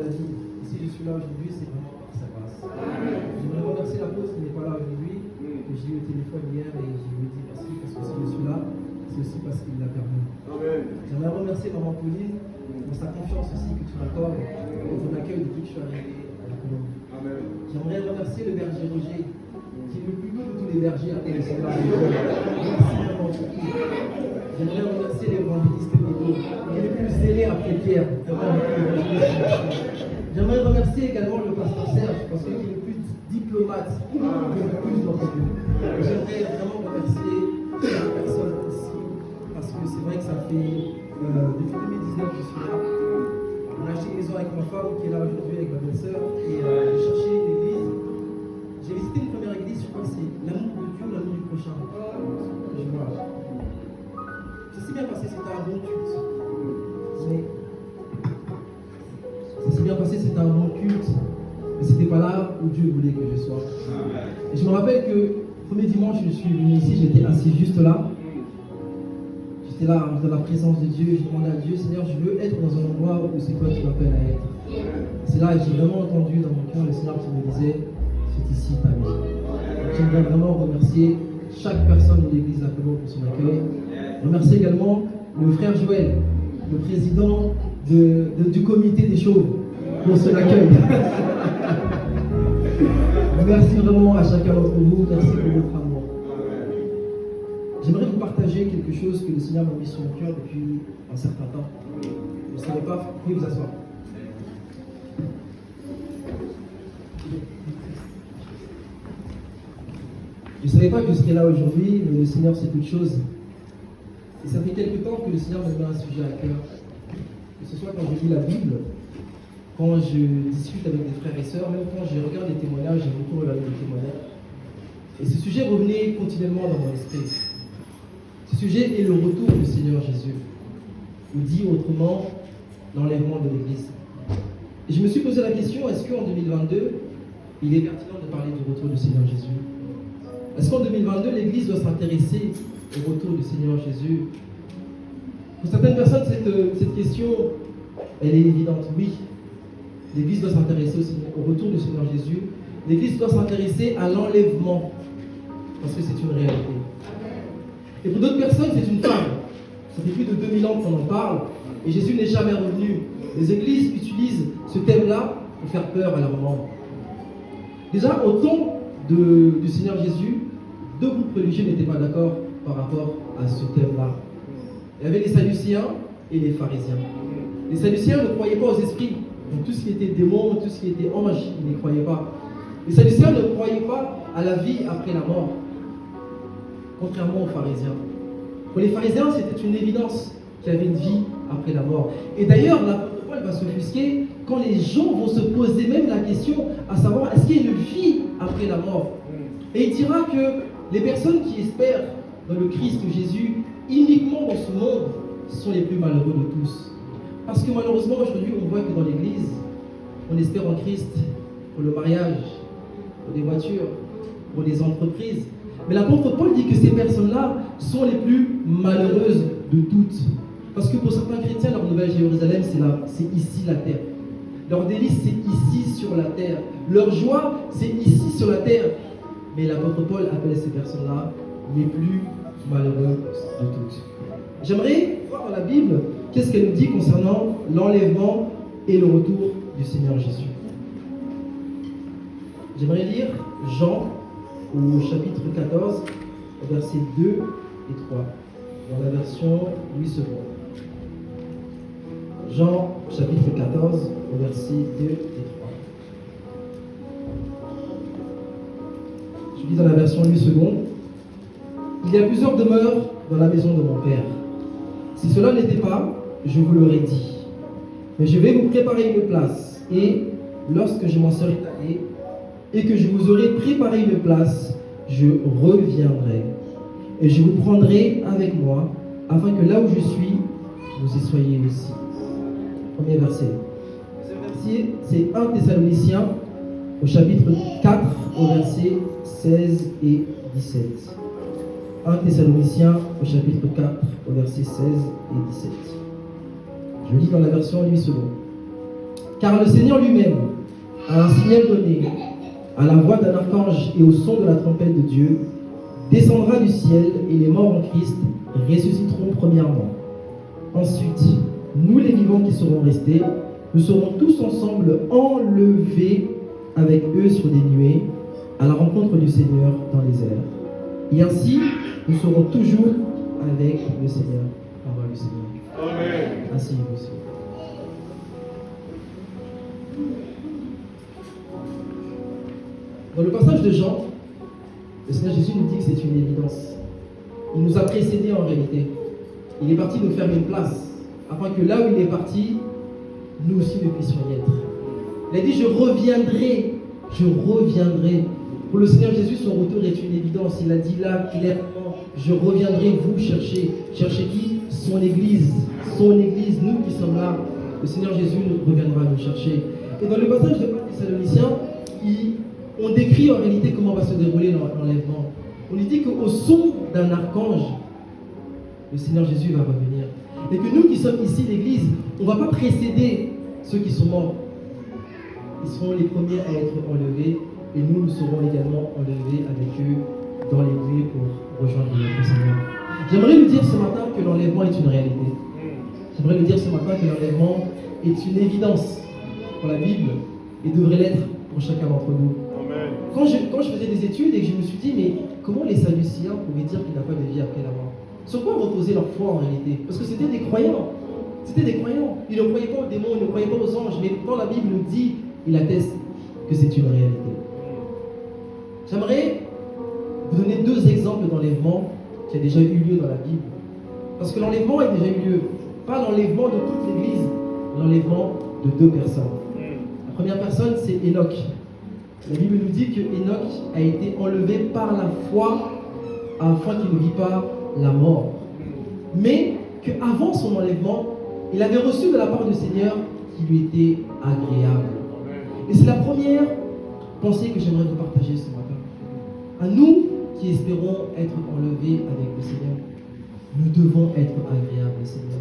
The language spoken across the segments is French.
dit. Et si je suis là aujourd'hui, c'est vraiment par sa grâce. J'aimerais remercier l'apôtre qui n'est pas là aujourd'hui, que j'ai eu au téléphone hier et je lui ai dit merci parce que si je suis là, c'est aussi parce qu'il l'a permis. J'aimerais remercier maman Pauline pour sa confiance aussi que tu m'accordes et ton accueil depuis que je suis arrivé à la Colombie. J'aimerais remercier le berger Roger, qui est le plus beau de tous les bergers à Merci vraiment pour tout. J'aimerais remercier l'évangéliste Pedro, qui est le plus zélé après Pierre. J'aimerais remercier également le pasteur Serge, parce qu'il est le plus diplomate, le plus dans ce lieu. J'aimerais vraiment remercier chaque personne ici, parce que c'est vrai que ça fait depuis 2019 que je suis là. On a acheté une maison avec ma femme qui est là aujourd'hui avec ma belle-sœur, et j'ai cherché une église. J'ai visité une première église, je crois que c'est l'amour de Dieu, l'amour du prochain. Je vois. Ça s'est bien passé, c'était un bon culte. Ça s'est bien passé, c'était un bon culte, mais c'était pas là où Dieu voulait que je sois. Et je me rappelle que le premier dimanche, je suis venu ici, j'étais assis juste là. J'étais là dans la présence de Dieu, je demandais à Dieu, Seigneur, je veux être dans un endroit où c'est toi qui m'appelles à être. C'est là que j'ai vraiment entendu dans mon cœur le Seigneur qui me disait, c'est ici ta vie. J'aimerais vraiment remercier chaque personne de l'église d'Apollo pour son accueil. Remercier également le frère Joël, le président du comité des chauves, pour son accueil. Merci vraiment à chacun d'entre vous, merci pour votre amour. J'aimerais vous partager quelque chose que le Seigneur m'a mis sur mon cœur depuis un certain temps. Vous ne savez pas, vous pouvez vous asseoir. Je ne savais pas que je serais là aujourd'hui, mais le Seigneur sait toutes choses. Et ça fait quelque temps que le Seigneur me met un sujet à cœur. Que ce soit quand je lis la Bible, quand je discute avec des frères et sœurs, même quand je regarde des témoignages, j'ai beaucoup regardé des témoignages. Et ce sujet revenait continuellement dans mon esprit. Ce sujet est le retour du Seigneur Jésus. Ou dit autrement, l'enlèvement de l'Église. Et je me suis posé la question, est-ce qu'en 2022, il est pertinent de parler du retour du Seigneur Jésus? Est-ce qu'en 2022, l'Église doit s'intéresser au retour du Seigneur Jésus? Pour certaines personnes, cette question, elle est évidente. Oui, l'Église doit s'intéresser au retour du Seigneur Jésus. L'Église doit s'intéresser à l'enlèvement, parce que c'est une réalité. Et pour d'autres personnes, c'est une fable. Ça fait plus de 2000 ans qu'on en parle, et Jésus n'est jamais revenu. Les églises utilisent ce thème-là pour faire peur à leurs membres. Déjà, au temps du Seigneur Jésus, deux groupes religieux n'étaient pas d'accord par rapport à ce thème-là. Il y avait les Sadducéens et les pharisiens. Les Sadducéens ne croyaient pas aux esprits. Donc tout ce qui était démon, tout ce qui était ange, ils n'y croyaient pas. Les Sadducéens ne croyaient pas à la vie après la mort, contrairement aux pharisiens. Pour les pharisiens, c'était une évidence qu'il y avait une vie après la mort. Et d'ailleurs, l'apôtre Paul va s'offusquer quand les gens vont se poser même la question à savoir est-ce qu'il y a une vie après la mort. Et il dira que les personnes qui espèrent dans le Christ Jésus uniquement dans ce monde sont les plus malheureux de tous. Parce que malheureusement aujourd'hui on voit que dans l'église on espère en Christ pour le mariage, pour les voitures, pour les entreprises. Mais l'apôtre Paul dit que ces personnes-là sont les plus malheureuses de toutes. Parce que pour certains chrétiens, leur nouvelle Jérusalem, c'est ici la terre. Leur délice, c'est ici sur la terre. Leur joie, c'est ici sur la terre. Mais l'apôtre Paul appelle ces personnes-là les plus malheureuses de toutes. J'aimerais voir dans la Bible qu'est-ce qu'elle nous dit concernant l'enlèvement et le retour du Seigneur Jésus. J'aimerais lire Jean au chapitre 14, versets 2 et 3, dans la version Louis II. Jean chapitre 14, versets 2 et 3. Je lis dans la version Louis II. Il y a plusieurs demeures dans la maison de mon Père. Si cela n'était pas, je vous l'aurais dit. Mais je vais vous préparer une place, et lorsque je m'en serai allé, et que je vous aurai préparé une place, je reviendrai. Et je vous prendrai avec moi, afin que là où je suis, vous y soyez aussi. Premier verset. Ce verset, c'est 1 Thessaloniciens, au chapitre 4, au verset 16 et 17. 1 Thessaloniciens, au chapitre 4, au verset 16 et 17. Je lis dans la version Louis II. Car le Seigneur lui-même, à un signal donné, à la voix d'un archange et au son de la trompette de Dieu, descendra du ciel et les morts en Christ ressusciteront premièrement. Ensuite, nous les vivants qui serons restés, nous serons tous ensemble enlevés avec eux sur des nuées à la rencontre du Seigneur dans les airs. Et ainsi, nous serons toujours avec le Seigneur, avant le Seigneur. Amen. Ainsi, monsieur. Dans le passage de Jean, le Seigneur Jésus nous dit que c'est une évidence. Il nous a précédés en réalité. Il est parti nous faire une place, afin que là où il est parti, nous aussi nous puissions y être. Il a dit, je reviendrai. Pour le Seigneur Jésus, son retour est une évidence. Il a dit là clairement, je reviendrai vous chercher. Chercher qui? Son Église. Son Église, nous qui sommes là. Le Seigneur Jésus reviendra nous chercher. Et dans le passage de Paul Thessaloniciens, on décrit en réalité comment va se dérouler l'enlèvement. On lui dit qu'au son d'un archange, le Seigneur Jésus va revenir. Et que nous qui sommes ici, l'Église, on ne va pas précéder ceux qui sont morts. Ils seront les premiers à être enlevés et nous serons également enlevés avec eux dans les nuées pour rejoindre notre Seigneur. J'aimerais lui dire ce matin que l'enlèvement est une réalité. J'aimerais lui dire ce matin que l'enlèvement est une évidence pour la Bible et devrait l'être pour chacun d'entre nous. Amen. Quand je faisais des études et que je me suis dit, mais comment les Sadduciens pouvaient dire qu'il n'y a pas de vie après la mort? Sur quoi reposer leur foi en réalité? Parce que c'était des croyants. C'était des croyants. Ils ne croyaient pas aux démons, ils ne croyaient pas aux anges. Mais quand la Bible nous dit, il atteste que c'est une réalité. J'aimerais vous donner 2 exemples d'enlèvement qui a déjà eu lieu dans la Bible. Parce que l'enlèvement a déjà eu lieu. Pas l'enlèvement de toute l'Église, l'enlèvement de 2 personnes. La première personne, c'est Enoch. La Bible nous dit que Enoch a été enlevé par la foi afin qu'il ne vit pas la mort. Mais qu'avant son enlèvement, il avait reçu de la part du Seigneur qui lui était agréable. Et c'est la première pensée que j'aimerais vous partager ce matin. À nous qui espérons être enlevés avec le Seigneur, nous devons être agréables au Seigneur.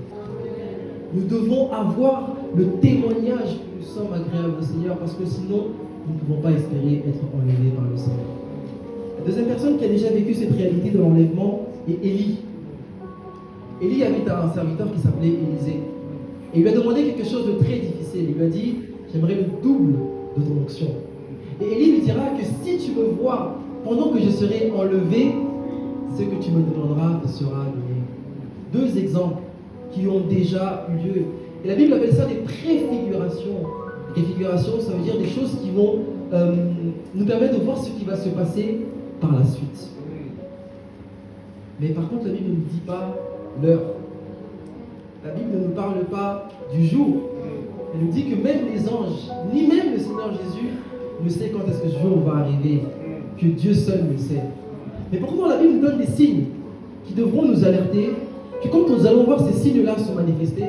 Nous devons avoir le témoignage que nous sommes agréables au Seigneur, parce que sinon, nous ne pouvons pas espérer être enlevés par le Seigneur. La deuxième personne qui a déjà vécu cette réalité de l'enlèvement est Élie. Élie avait un serviteur qui s'appelait Élisée. Et il lui a demandé quelque chose de très difficile. Il lui a dit, j'aimerais le double de ton onction. Et Élie lui dira que si tu me vois pendant que je serai enlevé, ce que tu me demanderas te sera donné. 2 exemples qui ont déjà eu lieu. Et la Bible appelle ça des préfigurations. Préfigurations, ça veut dire des choses qui vont nous permettre de voir ce qui va se passer par la suite. Mais par contre, la Bible ne nous dit pas l'heure. La Bible ne nous parle pas du jour. Elle nous dit que même les anges, ni même le Seigneur Jésus, ne sait quand est-ce que ce jour va arriver. Que Dieu seul le sait. Mais pourtant, la Bible nous donne des signes qui devront nous alerter que quand nous allons voir ces signes-là se manifester,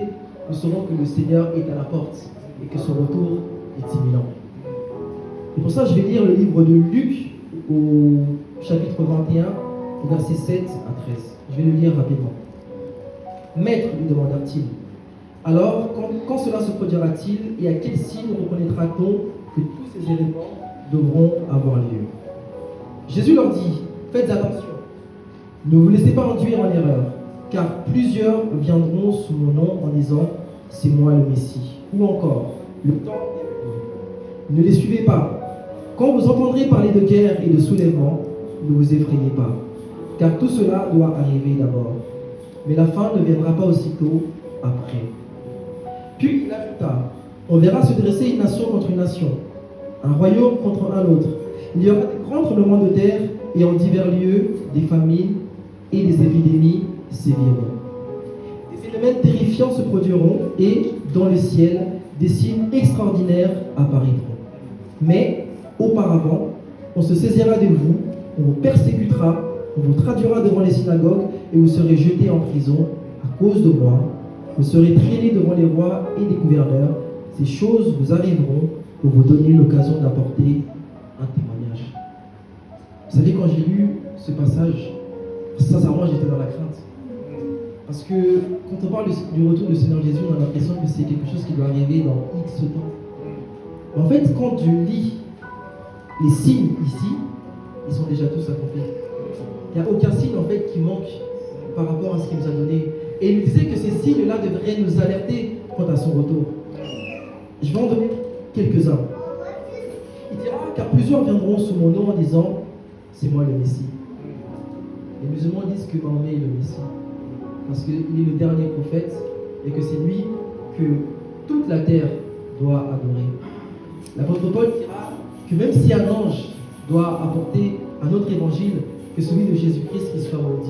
nous saurons que le Seigneur est à la porte et que son retour est imminent. Et pour ça, je vais lire le livre de Luc au chapitre 21, au verset 7 à 13. Je vais le lire rapidement. Maître, lui demanda-t-il, alors quand cela se produira-t-il et à quel signe reconnaîtra-t-on que tous ces événements devront avoir lieu? Jésus leur dit, faites attention, ne vous laissez pas induire en erreur, car plusieurs viendront sous mon nom en disant, c'est moi le Messie, ou encore, le temps est venu. Ne les suivez pas. Quand vous entendrez parler de guerre et de soulèvement, ne vous effrayez pas, car tout cela doit arriver d'abord. Mais la fin ne viendra pas aussitôt après. Puis il ajouta, on verra se dresser une nation contre une nation, un royaume contre un autre. Il y aura des grands tremblements de terre et en divers lieux des famines et des épidémies séviront. Des phénomènes terrifiants se produiront et, dans le ciel, des signes extraordinaires apparaîtront. Mais, auparavant, on se saisira de vous, on vous persécutera, on vous traduira devant les synagogues et vous serez jetés en prison à cause de moi. Vous serez traînés devant les rois et les gouverneurs. Ces choses vous arriveront pour vous donner l'occasion d'apporter un témoignage. Vous savez, quand j'ai lu ce passage, sincèrement, j'étais dans la crainte. Parce que quand on parle du retour du Seigneur Jésus, on a l'impression que c'est quelque chose qui doit arriver dans X temps. En fait, quand je lis les signes ici, ils sont déjà tous accomplis. Il n'y a aucun signe en fait qui manque par rapport à ce qu'il nous a donné. Et il nous disait que ces signes-là devraient nous alerter quant à son retour. Je vais en donner quelques-uns. Il dira car plusieurs viendront sous mon nom en disant c'est moi le Messie. Les musulmans disent que Mahomet est le Messie parce qu'il est le dernier prophète et que c'est lui que toute la terre doit adorer. L'apôtre Paul dira que même si un ange doit apporter un autre évangile que celui de Jésus-Christ, qui soit maudit.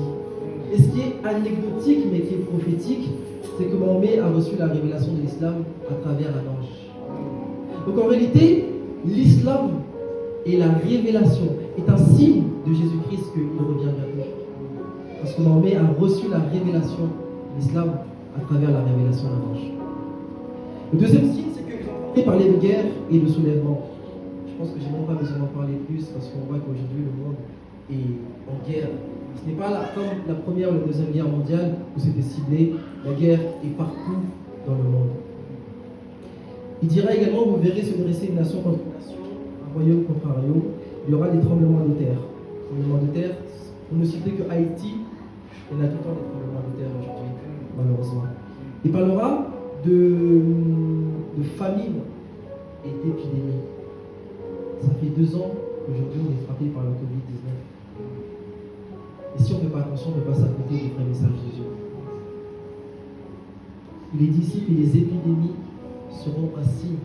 Et ce qui est anecdotique mais qui est prophétique, c'est que Mahomet a reçu la révélation de l'islam à travers un ange. Donc en réalité, l'islam et la révélation est un signe de Jésus-Christ qu'il revient bientôt. Parce que Mahomet a reçu la révélation de l'islam à travers la révélation d'un ange. Le deuxième signe, c'est qu'ils ont entendu parler de guerre et de soulèvement. Je pense que je n'ai même pas besoin d'en parler plus parce qu'on voit qu'aujourd'hui le monde est en guerre. Ce n'est pas comme la première ou la deuxième guerre mondiale où c'était ciblé. La guerre est partout dans le monde. Il dira également, vous verrez se dresser une nation contre une nation, un royaume contre un royaume. Il y aura des tremblements de terre. Tremblements de terre, pour ne citer que Haïti, il y en a tout le temps des tremblements de terre aujourd'hui, malheureusement. Il parlera de famine et d'épidémie. Ça fait 2 ans qu'aujourd'hui on est frappé par la Covid-19. Et si on ne fait pas attention, on ne passe à côté du vrai message de Dieu. Il est dit ici que les épidémies seront un signe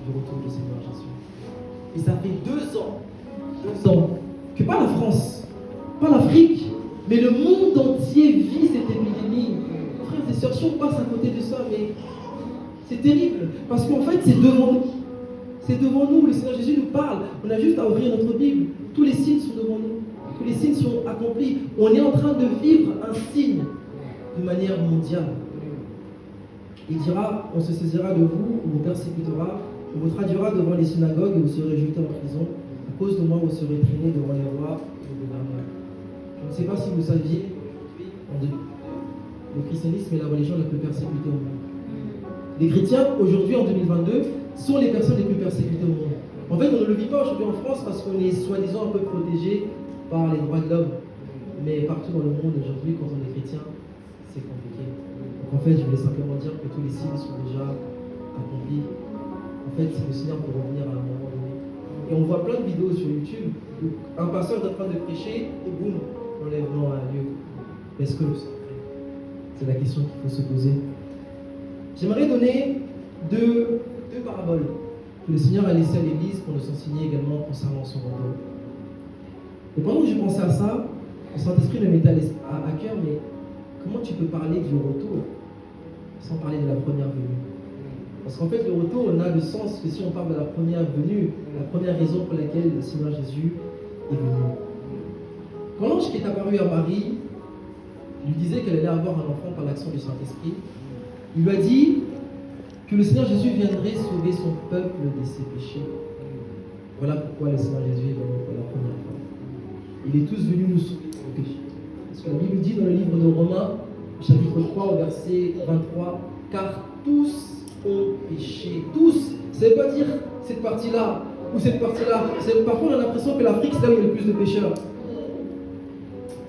du retour du Seigneur Jésus. Et ça fait 2 ans que pas la France, pas l'Afrique, mais le monde entier vit cette épidémie. Frères et sœurs, si on passe à côté de ça, mais c'est terrible. Parce qu'en fait, c'est devant nous. C'est devant nous, le Seigneur Jésus nous parle. On a juste à ouvrir notre Bible. Tous les signes sont devant nous. Tous les signes sont accomplis. On est en train de vivre un signe de manière mondiale. Il dira, on se saisira de vous, on vous persécutera, on vous traduira devant les synagogues et vous serez jetés en prison. À cause de moi, vous serez traînés devant les rois et les gouverneurs. Je ne sais pas si vous saviez, le christianisme est la religion la plus persécutée au monde. Les chrétiens, aujourd'hui, en 2022, sont les personnes les plus persécutées au monde. En fait, on ne le vit pas aujourd'hui en France parce qu'on est soi-disant un peu protégé par les droits de l'homme. Mais partout dans le monde aujourd'hui, quand on est chrétien, c'est compliqué. Donc en fait, je voulais simplement dire que tous les signes sont déjà accomplis. En fait, c'est le Seigneur pour revenir à un moment donné. Et on voit plein de vidéos sur YouTube où un pasteur est en train de prêcher et boum, l'enlèvement a lieu. Est-ce que c'est la question qu'il faut se poser. J'aimerais donner deux paraboles que le Seigneur a laissées à l'Église pour nous enseigner également concernant son retour. Et pendant que je pensais à ça, le Saint-Esprit me mettait à cœur, mais comment tu peux parler du retour sans parler de la première venue? Parce qu'en fait, le retour n'a de sens que si on parle de la première venue, la première raison pour laquelle le Seigneur Jésus est venu. Quand l'ange qui est apparu à Marie lui disait qu'elle allait avoir un enfant par l'action du Saint-Esprit, il lui a dit que le Seigneur Jésus viendrait sauver son peuple de ses péchés. Voilà pourquoi le Seigneur Jésus est venu pour la première fois. Il est tous venu nous sauver de nos péchés. Parce que la Bible dit dans le livre de Romains, chapitre 3, au verset 23, car tous ont péché. Tous. Ça ne veut pas dire cette partie-là ou cette partie-là. Parfois, on a l'impression que l'Afrique, c'est là où il y a le plus de pécheurs. Ça,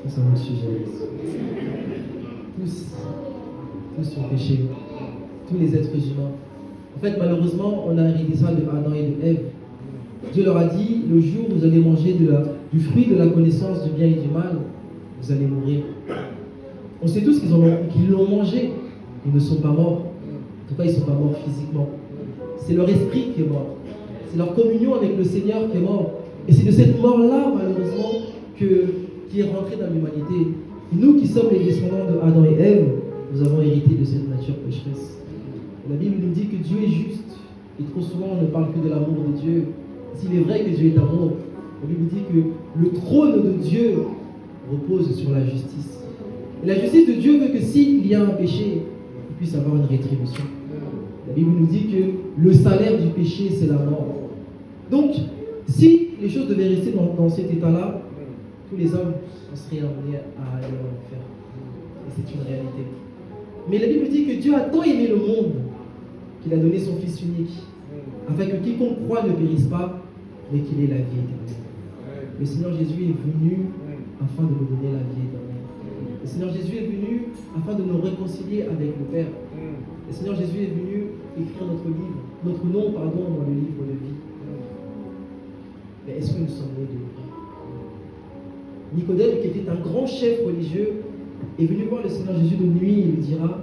c'est un autre sujet. Tous ont péché. Tous les êtres humains. En fait, malheureusement, on a hérité ça de Adam et de Ève. Dieu leur a dit, le jour où vous allez manger du fruit de la connaissance du bien et du mal, vous allez mourir. On sait tous qu'ils l'ont mangé. Ils ne sont pas morts. En tout cas, ils ne sont pas morts physiquement. C'est leur esprit qui est mort. C'est leur communion avec le Seigneur qui est mort. Et c'est de cette mort-là, malheureusement, qui est rentrée dans l'humanité. Nous qui sommes les descendants de Adam et Ève, nous avons hérité de cette nature pécheresse. La Bible nous dit que Dieu est juste. Et trop souvent, on ne parle que de l'amour de Dieu. S'il est vrai que Dieu est amour, la Bible dit que le trône de Dieu repose sur la justice. Et la justice de Dieu veut que s'il y a un péché, il puisse avoir une rétribution. La Bible nous dit que le salaire du péché, c'est la mort. Donc, si les choses devaient rester dans cet état-là, tous les hommes seraient amenés à aller en enfer. Et c'est une réalité. Mais la Bible dit que Dieu a tant aimé le monde qu'il a donné son Fils unique, afin que quiconque croit ne périsse pas, mais qu'il ait la vie éternelle. Le Seigneur Jésus est venu afin de nous donner la vie éternelle. Le Seigneur Jésus est venu afin de nous réconcilier avec le Père. Le Seigneur Jésus est venu écrire notre nom dans le livre de vie. Mais est-ce que nous sommes nés de nouveau? Nicodème, qui était un grand chef religieux, est venu voir le Seigneur Jésus de nuit et lui dira: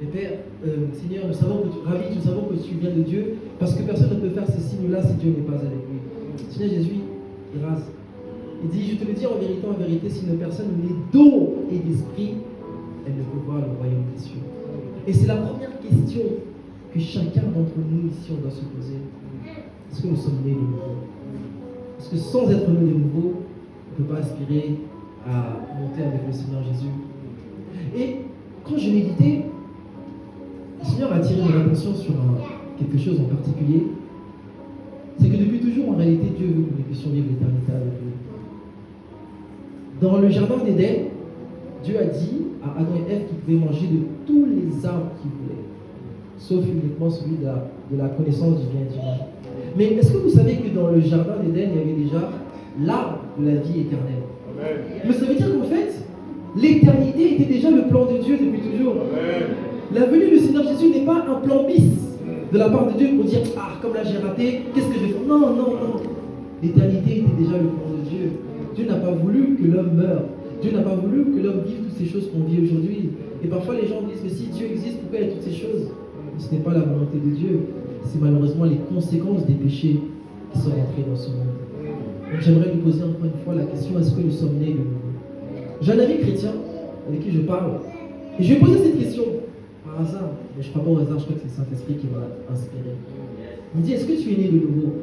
mais Père, Seigneur, nous savons que tu viens de Dieu, parce que personne ne peut faire ces signes-là si Dieu n'est pas avec lui. Seigneur Jésus, il rase. Il dit: je te le dis en vérité, si une personne n'est d'eau et d'esprit, elle ne peut voir le royaume des cieux. Et c'est la première question que chacun d'entre nous ici on doit se poser. Est-ce que nous sommes nés de nouveau? Parce que sans être nés de nouveau, on ne peut pas aspirer à monter avec le Seigneur Jésus. Et quand je méditais, le Seigneur a attiré mon attention sur quelque chose en particulier. C'est que depuis toujours, en réalité, Dieu veut que nous puissions vivre l'éternité avec lui. Dans le jardin d'Éden, Dieu a dit à Adam et Ève qu'ils pouvaient manger de tous les arbres qu'ils voulaient, sauf uniquement celui de la connaissance du bien et du mal. Mais est-ce que vous savez que dans le jardin d'Éden, il y avait déjà l'arbre de la vie éternelle? Amen. Mais ça veut dire qu'en fait, l'éternité était déjà le plan de Dieu depuis toujours. Amen. La venue du Seigneur Jésus n'est pas un plan bis de la part de Dieu pour dire: ah, comme là j'ai raté, qu'est-ce que je vais faire? Non, non, non. L'éternité était déjà le plan de Dieu. Dieu n'a pas voulu que l'homme meure. Dieu n'a pas voulu que l'homme vive toutes ces choses qu'on vit aujourd'hui. Et parfois les gens disent: mais si Dieu existe, pourquoi il y a toutes ces choses? Mais ce n'est pas la volonté de Dieu. C'est malheureusement les conséquences des péchés qui sont rentrés dans ce monde. Donc j'aimerais lui poser encore une fois la question: est-ce que nous sommes nés de nouveau? J'ai un ami chrétien avec qui je parle. Et je lui ai posé cette question. Par hasard, mais je ne crois pas au hasard, je crois que c'est le Saint-Esprit qui m'a inspiré. Il me dit: est-ce que tu es né de nouveau?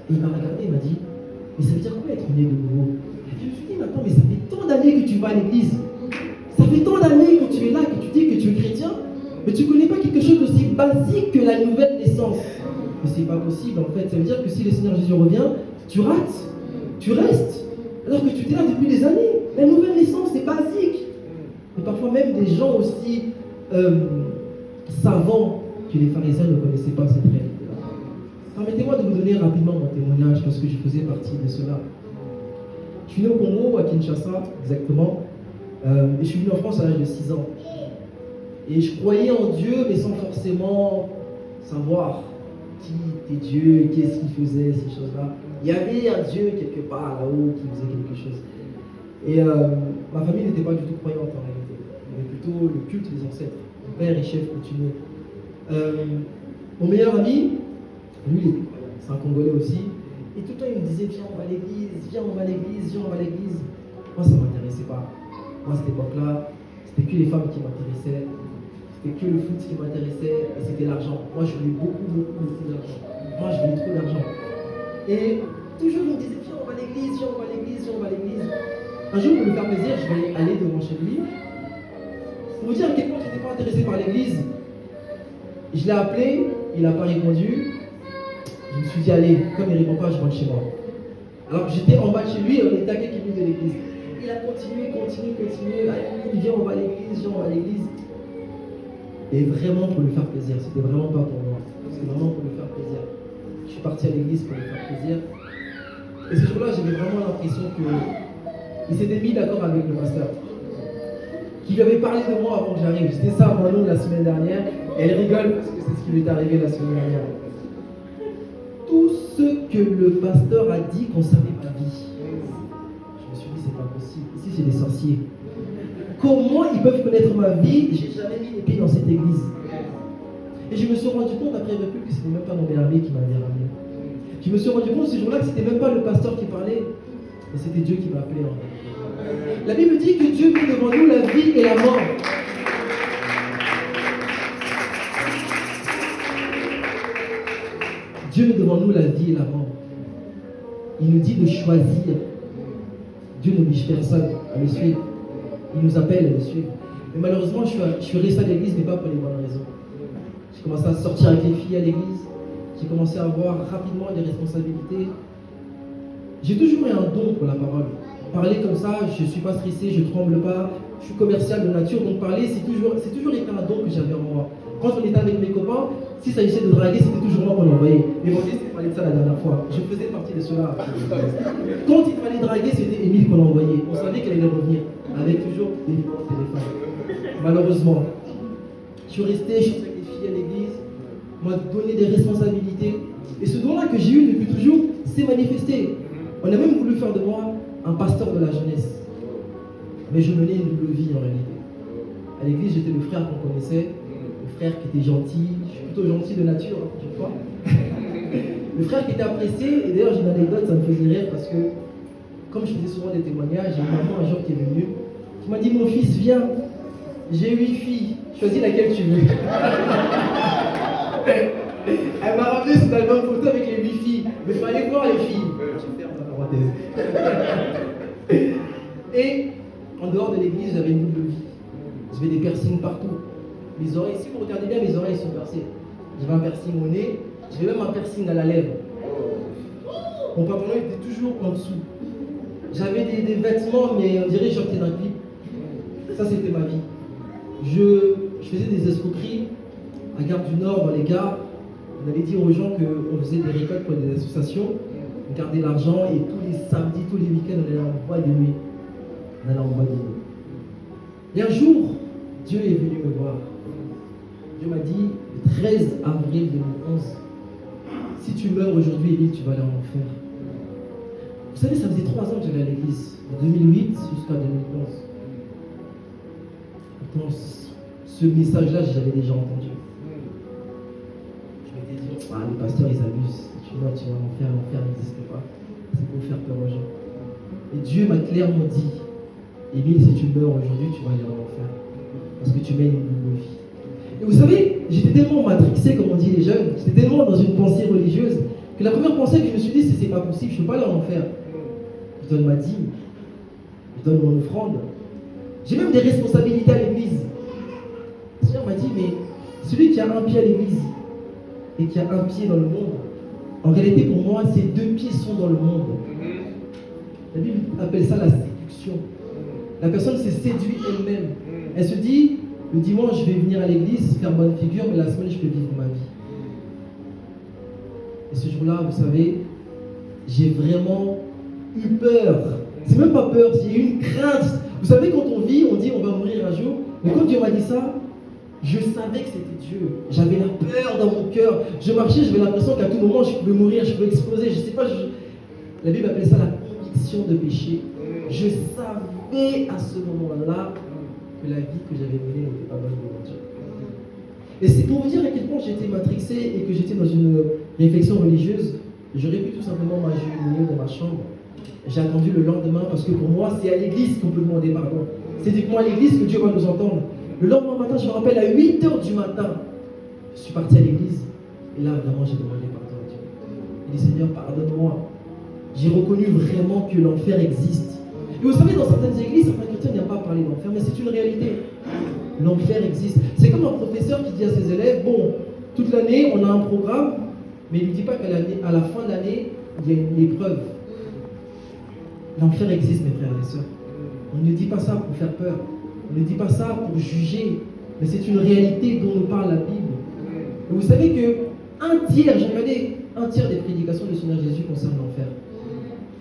Et il m'a regardé et m'a dit: mais ça veut dire quoi être né de nouveau? Je me suis dit: mais attends, mais ça fait tant d'années que tu vas à l'église. Ça fait tant d'années que tu es là, que tu dis que tu es chrétien, mais tu ne connais pas quelque chose d'aussi basique que la nouvelle naissance. Mais c'est pas possible en fait. Ça veut dire que si le Seigneur Jésus revient, tu rates, tu restes, alors que tu étais là depuis des années. La nouvelle naissance, c'est basique. Et parfois même des gens aussi savants que les pharisiens ne connaissaient pas cette réalité-là. Permettez-moi de vous donner rapidement mon témoignage parce que je faisais partie de cela. Je suis né au Congo, à Kinshasa, exactement. Et je suis venu en France à l'âge de 6 ans. Et je croyais en Dieu, mais sans forcément savoir qui était Dieu, qu'est-ce qu'il faisait, ces choses-là. Il y avait un Dieu quelque part là-haut qui faisait quelque chose. Et ma famille n'était pas du tout croyante en réalité. Mais plutôt le culte des ancêtres. Mon père est chef coutumier. Mon meilleur ami, lui, il était croyant. C'est un Congolais aussi. Et tout le temps, il me disait: viens, on va à l'église, viens, on va à l'église, viens, on va à l'église. Moi, ça ne m'intéressait pas. Moi, à cette époque-là, c'était que les femmes qui m'intéressaient. C'était que le foot qui m'intéressait. Et c'était l'argent. Moi, je voulais beaucoup d'argent. Moi, je voulais trop d'argent. Et toujours, il me disait: viens, on va à l'église, viens, on va à l'église, viens, on va à l'église. Un jour, pour lui faire plaisir, je vais aller devant chez lui. Pour vous dire à quel point je n'étais pas intéressé par l'église, je l'ai appelé, il n'a pas répondu. Je me suis dit: allez, comme il ne répond pas, je rentre chez moi. Alors que j'étais en bas de chez lui, on était à quelques minutes de l'église. Il a continué. Allez, viens, on va à l'église, viens, on va à l'église. Et vraiment pour lui faire plaisir, c'était vraiment pas pour moi. C'était vraiment pour lui faire plaisir. Je suis parti à l'église pour lui faire plaisir. Et ce jour-là, j'avais vraiment l'impression qu'il s'était mis d'accord avec le pasteur, qui lui avait parlé de moi avant que j'arrive. J'étais ça à Manon la semaine dernière, et elle rigole parce que c'est ce qui lui est arrivé la semaine dernière. Tout ce que le pasteur a dit concernait ma vie. Je me suis dit: c'est pas possible. Ici, c'est des sorciers. Comment ils peuvent connaître ma vie? J'ai jamais mis les pieds dans cette église. Et je me suis rendu compte après recul que c'était même pas mon meilleur ami qui m'avait ramené. Je me suis rendu compte ce jour-là que c'était même pas le pasteur qui parlait, mais c'était Dieu qui m'appelait en fait. La Bible dit que Dieu met devant nous la vie et la mort. Dieu met devant nous la vie et la mort. Il nous dit de choisir. Dieu n'oblige personne à le suivre. Il nous appelle à le suivre. Mais malheureusement, je suis resté à l'église, mais pas pour les bonnes raisons. J'ai commencé à sortir avec les filles à l'église. J'ai commencé à avoir rapidement des responsabilités. J'ai toujours eu un don pour la parole. Parler comme ça, je ne suis pas stressé, je ne tremble pas. Je suis commercial de nature, donc parler, c'est toujours été un don que j'avais en moi. Quand on était avec mes copains, s'il s'agissait de draguer, c'était toujours moi qu'on envoyait. L'évangéliste, il parlait de ça la dernière fois. Je faisais partie de cela. Quand il fallait draguer, c'était Émile qu'on envoyait. On savait qu'elle allait revenir, avec toujours des numéros de téléphone. Malheureusement, je suis resté, je suis avec les filles à l'église, on m'a donné des responsabilités. Et ce don-là que j'ai eu depuis toujours s'est manifesté. On a même voulu faire de moi un pasteur de la jeunesse. Mais je menais une double vie en réalité. À l'église, j'étais le frère qu'on connaissait, le frère qui était gentil, je suis plutôt gentil de nature, je crois. Le frère qui était apprécié, et d'ailleurs j'ai une anecdote, ça me faisait rire parce que, comme je faisais souvent des témoignages, j'ai une maman un jour qui est venue, qui m'a dit: mon fils, viens, j'ai 8 filles, choisis laquelle tu veux. Elle m'a ramené cet album photo avec les 8 filles, mais il fallait voir les filles. Je ferme la parenthèse. Et en dehors de l'église, j'avais une double vie. J'avais des piercings partout. Mes oreilles, si vous regardez bien, mes oreilles sont percées. J'avais un piercing au nez, j'avais même un piercing à la lèvre. Mon pantalon était toujours en dessous. J'avais des vêtements, mais on dirait que j'étais d'un clip. Ça, c'était ma vie. Je faisais des escroqueries à Gare du Nord, dans les gares. On allait dire aux gens qu'on faisait des récoltes pour des associations. On gardait l'argent et tous les samedis, tous les week-ends, on allait en boîte de nuit. On allait en boîte de nuit. Et un jour, Dieu est venu me voir. Dieu m'a dit, le 13 avril 2011, si tu meurs aujourd'hui, Élie, tu vas aller en enfer. Vous savez, ça faisait 3 ans que j'allais à l'église, de 2008 jusqu'à 2011. Pourtant, ce message-là, j'avais déjà entendu. Je m'étais dit, les pasteurs, ils abusent. Si tu meurs, tu vas en enfer, l'enfer n'existe pas. C'est pour faire peur aux gens. Et Dieu m'a clairement dit, Émile, si tu meurs aujourd'hui, tu vas aller en enfer. Parce que tu mènes une double vie. Et vous savez, j'étais tellement matrixé, comme on dit les jeunes, j'étais tellement dans une pensée religieuse, que la première pensée que je me suis dit, c'est pas possible, je ne peux pas aller en enfer. Je donne ma dîme, je donne mon offrande. J'ai même des responsabilités à l'église. Le Seigneur m'a dit, mais celui qui a un pied à l'église et qui a un pied dans le monde, en réalité pour moi, ces 2 pieds sont dans le monde. La Bible appelle ça la séduction. La personne s'est séduite elle-même. Elle se dit, le dimanche, je vais venir à l'église, faire bonne figure, mais la semaine, je peux vivre ma vie. Et ce jour-là, vous savez, j'ai vraiment eu peur. C'est même pas peur, c'est une crainte. Vous savez, quand on vit, on dit on va mourir un jour. Mais quand Dieu m'a dit ça, je savais que c'était Dieu. J'avais la peur dans mon cœur. Je marchais, j'avais l'impression qu'à tout moment, je pouvais mourir, je pouvais exploser. Je sais pas, la Bible appelle ça la conviction de péché. Je savais à ce moment-là que la vie que j'avais menée n'était pas bonne devant Dieu. Et c'est pour vous dire à quel point j'étais matrixé et que j'étais dans une réflexion religieuse. J'aurais pu tout simplement m'agenouiller dans ma chambre. J'ai attendu le lendemain parce que pour moi, c'est à l'église qu'on peut demander pardon. C'est uniquement à l'église que Dieu va nous entendre. Le lendemain matin, je me rappelle, à 8h du matin, je suis parti à l'église et là, vraiment, j'ai demandé pardon à Dieu. J'ai dit, Seigneur, pardonne-moi. J'ai reconnu vraiment que l'enfer existe. Et vous savez, dans certaines églises, certains chrétiens n'aiment pas parler d'enfer, mais c'est une réalité. L'enfer existe. C'est comme un professeur qui dit à ses élèves, bon, toute l'année, on a un programme, mais il ne dit pas qu'à la fin de l'année, il y a une épreuve. L'enfer existe, mes frères et sœurs. On ne dit pas ça pour faire peur. On ne dit pas ça pour juger. Mais c'est une réalité dont nous parle la Bible. Et vous savez que j'ai regardé un tiers des prédications du Seigneur Jésus concernent l'enfer.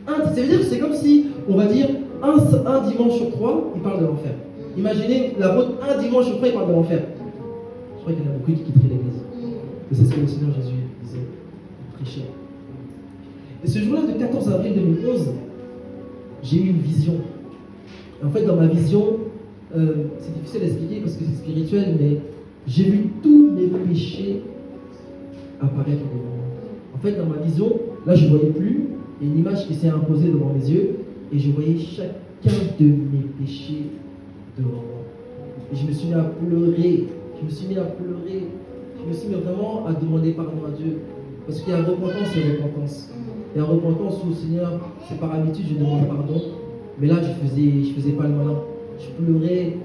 Ça veut dire que c'est comme si, on va dire, un dimanche sur 3, il parle de l'enfer. Imaginez, un dimanche sur 3, il parle de l'enfer. Je crois qu'il y en a beaucoup qui quitteraient l'église. Mais c'est ce que le Seigneur Jésus disait, il prêchait. Et ce jour-là, de 14 avril 2011, j'ai eu une vision. En fait, dans ma vision, c'est difficile à expliquer parce que c'est spirituel, mais j'ai vu tous mes péchés apparaître devant moi. En fait, dans ma vision, là, je ne voyais plus, il y a une image qui s'est imposée devant mes yeux, et je voyais chacun de mes péchés devant moi. Et je me suis mis à pleurer, je me suis mis vraiment à demander pardon à Dieu. Parce qu'il y a repentance et repentance. Il y a repentance où, Seigneur, c'est par habitude, je demande pardon. Mais là, je faisais pas le malin. Je pleurais.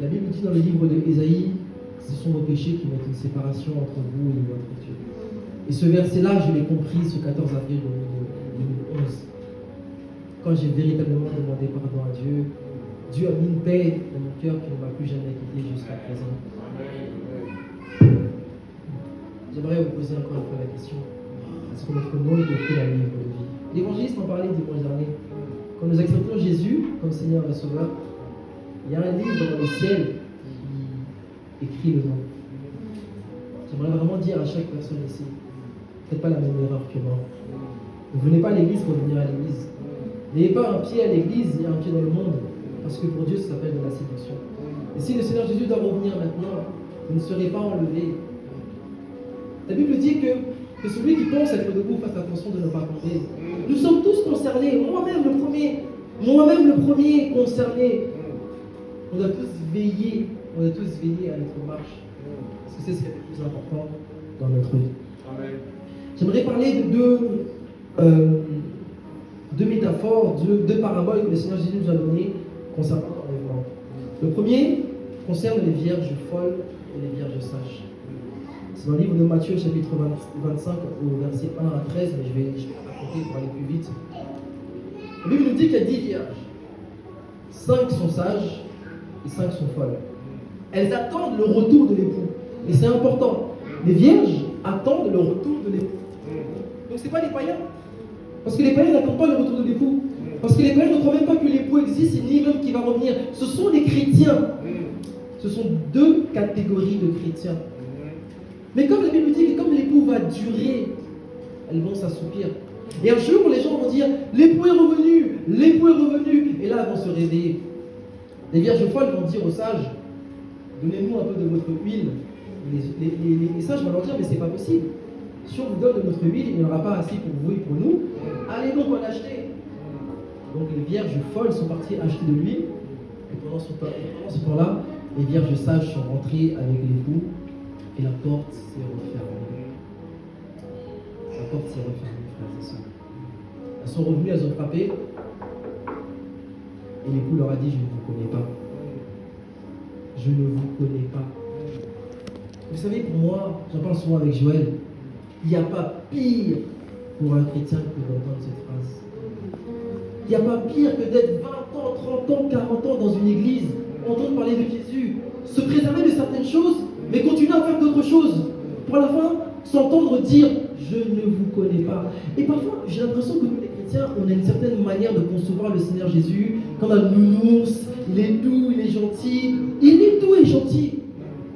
La Bible dit dans le livre d'Ésaïe, ce sont vos péchés qui mettent une séparation entre vous et votre Dieu. Et ce verset-là, je l'ai compris ce 14 avril 2011. Quand j'ai véritablement demandé pardon à Dieu, Dieu a mis une paix dans mon cœur qui ne m'a plus jamais quitté jusqu'à présent. j'aimerais vous poser encore une fois la question. Est-ce que notre nom est écrit dans le livre de vie? L'évangéliste en parlait dimanche dernier. Quand nous acceptons Jésus comme Seigneur et Sauveur, il y a un livre dans le ciel qui écrit le nom. J'aimerais vraiment dire à chaque personne ici, faites pas la même erreur que moi. Ne venez pas à l'église pour venir à l'église. N'ayez pas un pied à l'église et un pied dans le monde, parce que pour Dieu, ça s'appelle de la séduction. Et si le Seigneur Jésus doit revenir maintenant, vous ne serez pas enlevés. La Bible dit que celui qui pense être debout fasse attention de ne pas tomber. Nous sommes tous concernés, moi-même le premier concerné. On doit tous veiller à notre marche. Parce que c'est ce qui est le plus important dans notre vie. Amen. J'aimerais parler de deux métaphores, deux paraboles que le Seigneur Jésus nous a données concernant l'enlèvement. Le premier concerne les vierges folles et les vierges sages. C'est dans le livre de Matthieu, chapitre 25, au verset 1 à 13, mais je vais raconter pour aller plus vite. La Bible nous dit qu'il y a 10 vierges. 5 sont sages et 5 sont folles. Elles attendent le retour de l'époux. Et c'est important. Les vierges attendent le retour de l'époux. Donc ce n'est pas les païens. Parce que les païens n'attendent pas le retour de l'époux. Parce que les païens ne croient même pas que l'époux existe, ni même qu'il va revenir. Ce sont les chrétiens. Ce sont deux catégories de chrétiens. Mais comme la Bible dit que comme l'époux va durer, elles vont s'assoupir. Et un jour, les gens vont dire, l'époux est revenu, l'époux est revenu. Et là, elles vont se réveiller. Les vierges folles vont dire aux sages, donnez-nous un peu de votre huile. Les sages vont leur dire, mais c'est pas possible. Si on vous donne de notre huile, il n'y aura pas assez pour vous et pour nous. Allez donc en acheter. Donc les vierges folles sont parties acheter de l'huile. Et pendant ce temps-là, les vierges sages sont rentrées avec l'époux. Et la porte s'est refermée. La porte s'est refermée, frères et sœurs. Elles sont revenues, elles ont frappé. Et l'époux leur a dit, je ne vous connais pas. Je ne vous connais pas. Vous savez, pour moi, j'en parle souvent avec Joël, il n'y a pas pire pour un chrétien que d'entendre cette phrase. Il n'y a pas pire que d'être 20 ans, 30 ans, 40 ans dans une église, entendre parler de Jésus, se préserver de certaines choses, mais continuer à faire d'autres choses. Pour à la fin, s'entendre dire « je ne vous connais pas ». Et parfois, j'ai l'impression que nous les chrétiens, on a une certaine manière de concevoir le Seigneur Jésus, comme un nounours, il est doux, il est gentil. Il est doux et gentil,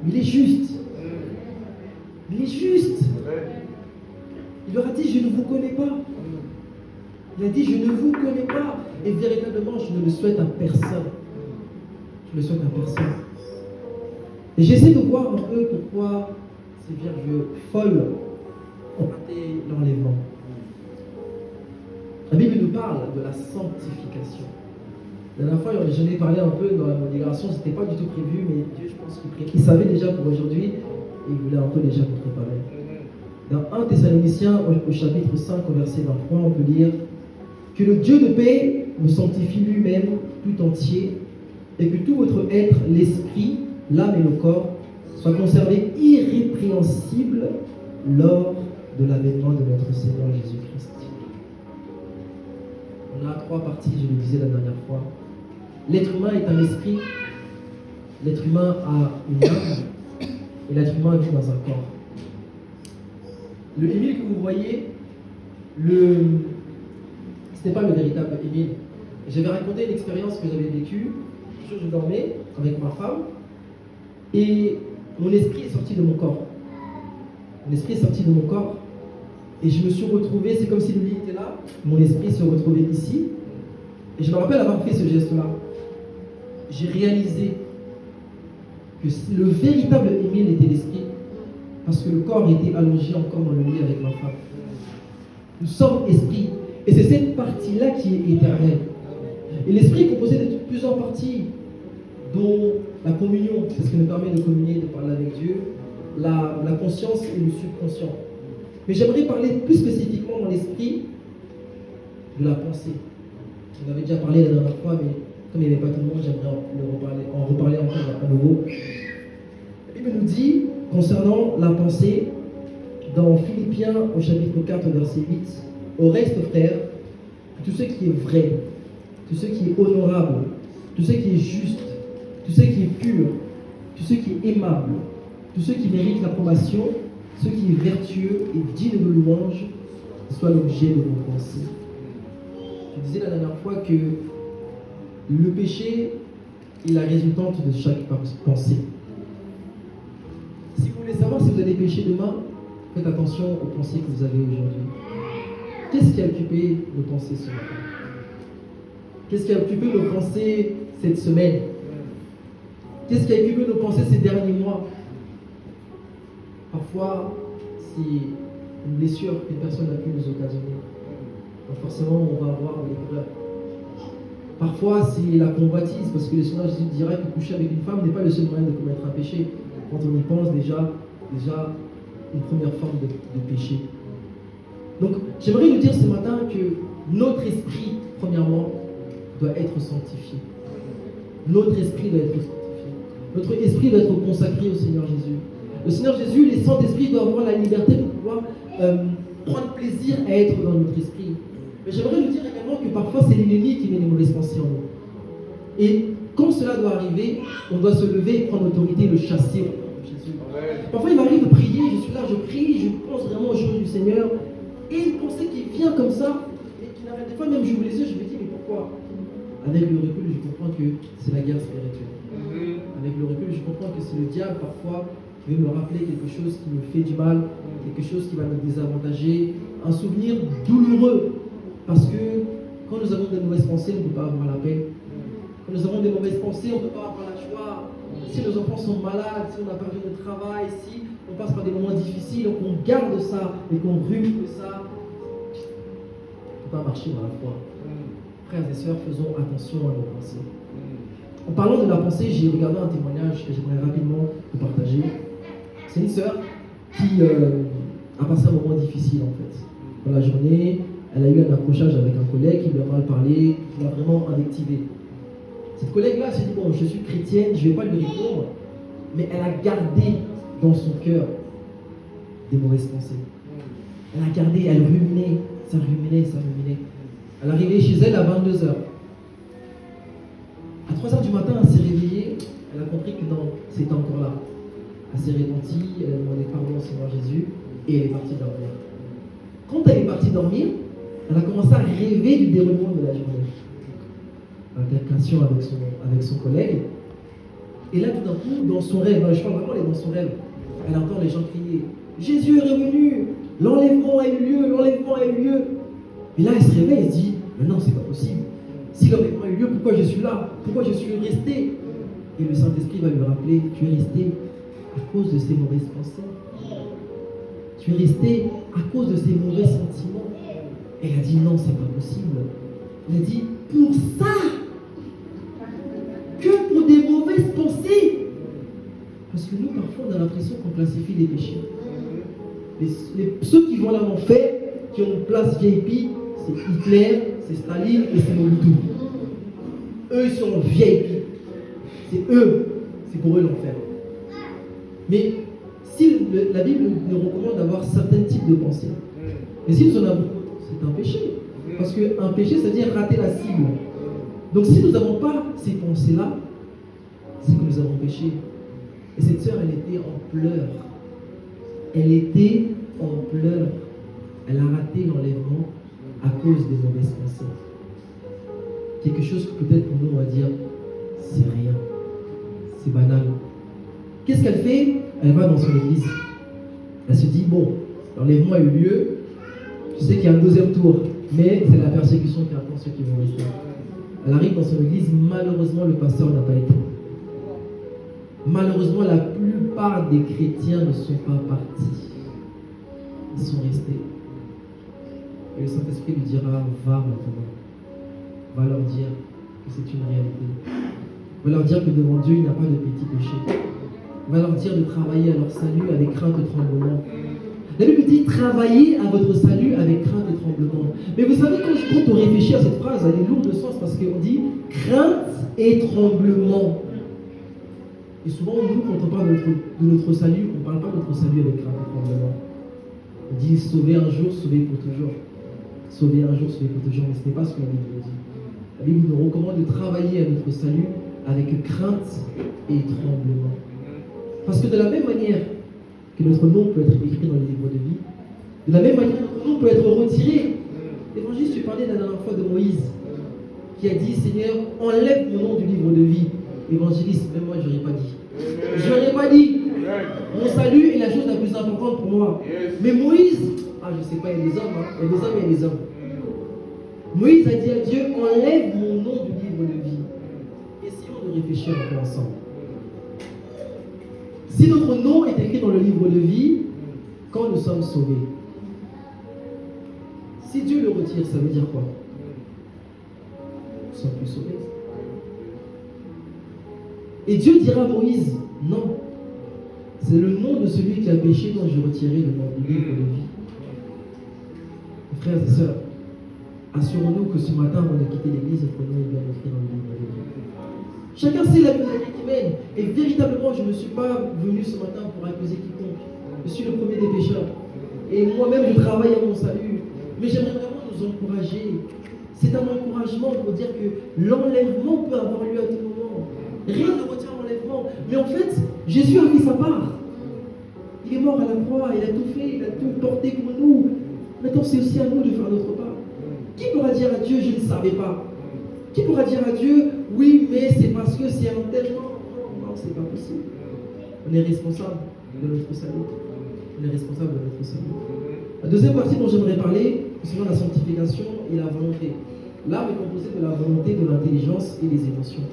mais il est juste. Il est juste. Il leur a dit, je ne vous connais pas. Il a dit, je ne vous connais pas. Et véritablement, je ne le souhaite à personne. Je le souhaite à personne. Et j'essaie de voir un peu pourquoi ces vierges folles ont raté l'enlèvement. La Bible nous parle de la sanctification. La dernière fois, j'en ai parlé un peu dans la modération, ce n'était pas du tout prévu, mais Dieu, je pense qu'il savait déjà pour aujourd'hui, et il voulait un peu déjà nous préparer. Dans 1 Thessaloniciens, au chapitre 5, au verset 23, on peut lire que le Dieu de paix vous sanctifie lui-même tout entier, et que tout votre être, l'esprit, l'âme et le corps, soient conservés irrépréhensibles lors de l'avènement de notre Seigneur Jésus-Christ. On a 3 parties, je le disais la dernière fois. L'être humain est un esprit, l'être humain a une âme, et l'être humain vit dans un corps. Le Émile que vous voyez, ce n'est pas le véritable Émile. J'avais raconté une expérience que j'avais vécue. Un jour, je dormais avec ma femme, et mon esprit est sorti de mon corps. Mon esprit est sorti de mon corps, et je me suis retrouvé, c'est comme si le lit était là, mon esprit se retrouvait ici, et je me rappelle avoir fait ce geste-là. J'ai réalisé que le véritable Émile était l'esprit, parce que le corps était allongé encore dans le lit avec ma femme. Nous sommes esprit, et c'est cette partie-là qui est éternelle. Et l'esprit est composé de plusieurs parties, dont la communion, c'est ce qui nous permet de communier, de parler avec Dieu, la conscience et le subconscient. Mais j'aimerais parler plus spécifiquement dans l'esprit de la pensée. On avait déjà parlé la dernière fois, mais comme il n'y avait pas tout le monde, j'aimerais en reparler encore à nouveau. La Bible nous dit, concernant la pensée, dans Philippiens au chapitre 4, verset 8, au reste, frères, tout ce qui est vrai, tout ce qui est honorable, tout ce qui est juste, tout ce qui est pur, tout ce qui est aimable, tout ce qui mérite l'approbation, ce qui est vertueux et digne de louange soit l'objet de vos pensées. Je disais la dernière fois que le péché est la résultante de chaque pensée. Si vous voulez savoir si vous allez pécher demain, faites attention aux pensées que vous avez aujourd'hui. Qu'est-ce qui a occupé nos pensées ce matin? Qu'est-ce qui a occupé nos pensées cette semaine? Qu'est-ce qui a occupé nos pensées ces derniers mois? Parfois, si une blessure qu'une personne a pu nous occasionner, donc forcément on va avoir des douleurs. Parfois, c'est la convoitise, parce que le Seigneur Jésus dirait que coucher avec une femme n'est pas le seul moyen de commettre un péché. Quand on y pense, déjà une première forme de péché. Donc, j'aimerais nous dire ce matin que notre esprit, premièrement, doit être sanctifié. Notre esprit doit être sanctifié. Notre esprit doit être consacré au Seigneur Jésus. Le Seigneur Jésus, les Saint-Esprits doivent avoir la liberté de pouvoir prendre plaisir à être dans notre esprit. Mais j'aimerais nous dire également que parfois c'est l'ennemi qui met les mauvaises pensées en nous. Et quand cela doit arriver, on doit se lever et prendre l'autorité et le chasser au nom de Jésus. Parfois il m'arrive de prier, je suis là, je prie, je pense vraiment aux choses du Seigneur. Et une pensée qui vient comme ça, et qui n'arrête pas, même j'ouvre les yeux, je me dis mais pourquoi? Avec le recul, je comprends que c'est la guerre spirituelle. Avec le recul, je comprends que c'est le diable parfois qui veut me rappeler quelque chose qui me fait du mal, quelque chose qui va me désavantager, un souvenir douloureux. Parce que quand nous avons de mauvaises pensées, on ne peut pas avoir la paix. Quand nous avons des mauvaises pensées, on ne peut pas avoir la joie. Si nos enfants sont malades, si on a perdu notre travail, si on passe par des moments difficiles, donc on garde ça et qu'on rumine ça, on ne peut pas marcher dans la foi. Frères et sœurs, faisons attention à nos pensées. En parlant de la pensée, j'ai regardé un témoignage que j'aimerais rapidement vous partager. C'est une sœur qui a passé un moment difficile en fait. Dans la journée, elle a eu un accrochage avec un collègue qui lui a mal parlé, qui l'a vraiment invectivé. Cette collègue-là s'est dit, bon, je suis chrétienne, je ne vais pas lui répondre, mais elle a gardé dans son cœur des mauvaises pensées. Elle a gardé, elle ruminait, ça ruminait, ça ruminait. Elle est arrivée chez elle à 22h. À 3h du matin, elle s'est réveillée, elle a compris que non, c'était encore là. Elle s'est repentie, elle a demandé pardon au Seigneur Jésus, et elle est partie dormir. Quand elle est partie dormir, elle a commencé à rêver du déroulement de la journée. Altercation avec son collègue. Et là, tout d'un coup, dans son rêve, je parle vraiment, elle est dans son rêve, elle entend les gens crier « Jésus est revenu, l'enlèvement a eu lieu, l'enlèvement a eu lieu ». Et là, elle se réveille et se dit « Mais non, c'est pas possible. Si l'enlèvement a eu lieu, pourquoi je suis là? Pourquoi je suis resté ?» Et le Saint-Esprit va lui rappeler « Tu es resté à cause de ces mauvaises pensées. Tu es resté à cause de ces mauvais sentiments. » Elle a dit non, c'est pas possible. Elle a dit pour ça, que pour des mauvaises pensées. Parce que nous, parfois, on a l'impression qu'on classifie les péchés. Ceux qui vont là en enfer, qui ont une place VIP, c'est Hitler, c'est Staline et c'est Mobutu. Eux, ils sont VIP. C'est eux, c'est pour eux l'enfer. Mais si la Bible nous recommande d'avoir certains types de pensées, mais si nous en avons, c'est un péché. Parce qu'un péché, c'est-à-dire rater la cible. Donc si nous n'avons pas ces pensées-là, c'est que nous avons péché. Et cette sœur, elle était en pleurs. Elle était en pleurs. Elle a raté l'enlèvement à cause des mauvaises pensées. Quelque chose que peut-être pour nous, on va dire, c'est rien. C'est banal. Qu'est-ce qu'elle fait? Elle va dans son église. Elle se dit, bon, l'enlèvement a eu lieu. Je sais qu'il y a un deuxième tour, mais c'est la persécution qui attend ceux qui vont rester. Elle arrive dans son église, malheureusement le pasteur n'a pas été. Malheureusement, la plupart des chrétiens ne sont pas partis. Ils sont restés. Et le Saint-Esprit lui dira, va maintenant. Va leur dire que c'est une réalité. Va leur dire que devant Dieu, il n'y a pas de petit péché. Va leur dire de travailler à leur salut avec crainte et tremblement. La Bible dit travaillez à votre salut avec crainte et tremblement. Mais vous savez, quand on réfléchit à cette phrase, elle est lourde de sens parce qu'on dit crainte et tremblement. Et souvent, nous, quand on parle de notre salut, on ne parle pas de notre salut avec crainte et tremblement. On dit sauver un jour, sauver pour toujours. Sauver un jour, sauver pour toujours. Mais ce n'est pas ce que la Bible nous dit. La Bible nous recommande de travailler à notre salut avec crainte et tremblement. Parce que de la même manière que notre nom peut être écrit dans le livre de vie. De la même manière, notre nom peut être retiré. L'évangile, tu parlais la dernière fois de Moïse, qui a dit, Seigneur, enlève mon nom du livre de vie. Évangéliste, même moi, je n'aurais pas dit. Je n'aurais pas dit. Mon salut est la chose la plus importante pour moi. Mais Moïse, je ne sais pas, il y a des hommes, il y a des hommes, il y a des hommes. Moïse a dit à Dieu, enlève mon nom du livre de vie. Essayons de réfléchir un peu ensemble. Si notre nom est écrit dans le livre de vie, quand nous sommes sauvés, si Dieu le retire, ça veut dire quoi? Nous ne sommes plus sauvés. Et Dieu dira à Moïse, non, c'est le nom de celui qui a péché dont je retirerai le nom du livre de vie. Frères et sœurs, assurons-nous que ce matin, avant de quitter l'église, notre nom est bien écrit dans le livre de vie. Chacun sait la vie qui mène. Et véritablement, je ne suis pas venu ce matin pour accuser quiconque. Je suis le premier des pécheurs. Et moi-même, je travaille à mon salut. Mais j'aimerais vraiment nous encourager. C'est un encouragement pour dire que l'enlèvement peut avoir lieu à tout moment. Rien ne retient l'enlèvement. Mais en fait, Jésus a fait sa part. Il est mort à la croix, il a tout fait, il a tout porté pour nous. Maintenant, c'est aussi à nous de faire notre part. Qui pourra dire à Dieu, je ne savais pas? Qui pourra dire à Dieu, oui, mais c'est parce que c'est un tel. Non, c'est pas possible. On est responsable de notre salut. On est responsable de notre salut. La deuxième partie dont j'aimerais parler, concernant la sanctification et la volonté. L'âme est composée de la volonté, de l'intelligence et des émotions.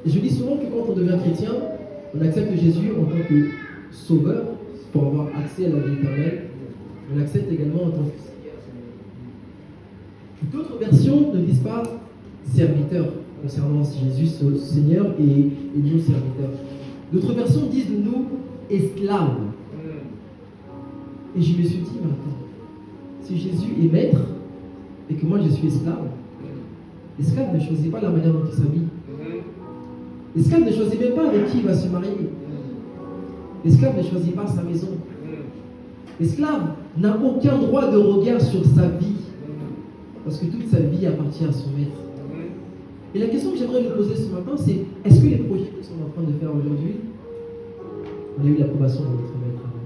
Et je dis souvent que quand on devient chrétien, on accepte Jésus en tant que sauveur pour avoir accès à la vie éternelle. On l'accepte également en tant que Seigneur. D'autres versions ne disent pas serviteur concernant Jésus, Seigneur et nous serviteurs. D'autres versions disent de nous esclaves. Et je me suis dit, maintenant, si Jésus est maître et que moi je suis esclave, l'esclave ne choisit pas la manière dont il s'habille. L'esclave ne choisit même pas avec qui il va se marier. L'esclave ne choisit pas sa maison. L'esclave n'a aucun droit de regard sur sa vie, parce que toute sa vie appartient à son maître. Et la question que j'aimerais vous poser ce matin, c'est est-ce que les projets que nous sommes en train de faire aujourd'hui, on a eu l'approbation de notre maître avant?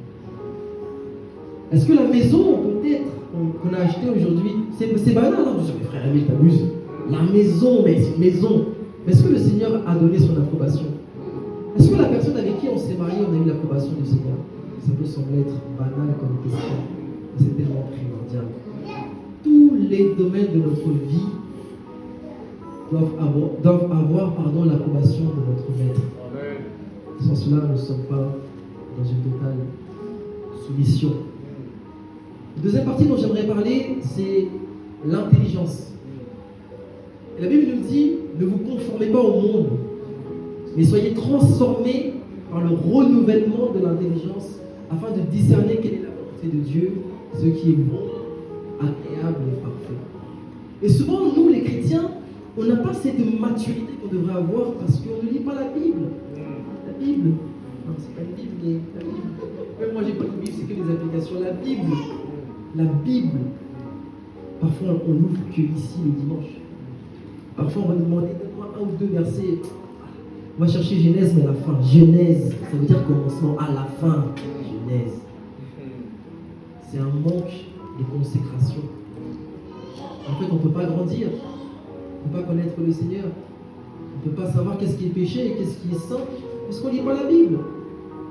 Est-ce que la maison, peut-être, qu'on a achetée aujourd'hui, c'est banal, non? Je dis, frère Emile, t'abuses. La maison, mais c'est une maison. Mais est-ce que le Seigneur a donné son approbation? Est-ce que la personne avec qui on s'est marié, on a eu l'approbation du Seigneur? Ça peut sembler être banal comme question, mais c'est tellement primordial. Tous les domaines de notre vie doivent avoir l'approbation de notre maître. Sans cela, nous ne sommes pas dans une totale soumission. La deuxième partie dont j'aimerais parler, c'est l'intelligence. Et la Bible nous dit, ne vous conformez pas au monde, mais soyez transformés par le renouvellement de l'intelligence, afin de discerner quelle est la volonté de Dieu, ce qui est bon, agréable et parfait. Et souvent, nous, les chrétiens, on n'a pas cette maturité qu'on devrait avoir parce qu'on ne lit pas la Bible. La Bible, non, c'est pas une Bible, mais la Bible. Même moi, j'ai pas une Bible, c'est que des applications. La Bible, parfois, on l'ouvre que ici le dimanche. Parfois, on va nous demander, donne-moi un ou deux versets. On va chercher Genèse, mais à la fin. Genèse, ça veut dire commencement, à la fin. Genèse. C'est un manque de consécration. En fait, on ne peut pas grandir. On ne peut pas connaître le Seigneur. On ne peut pas savoir qu'est-ce qui est péché et qu'est-ce qui est saint, parce qu'on ne lit pas la Bible.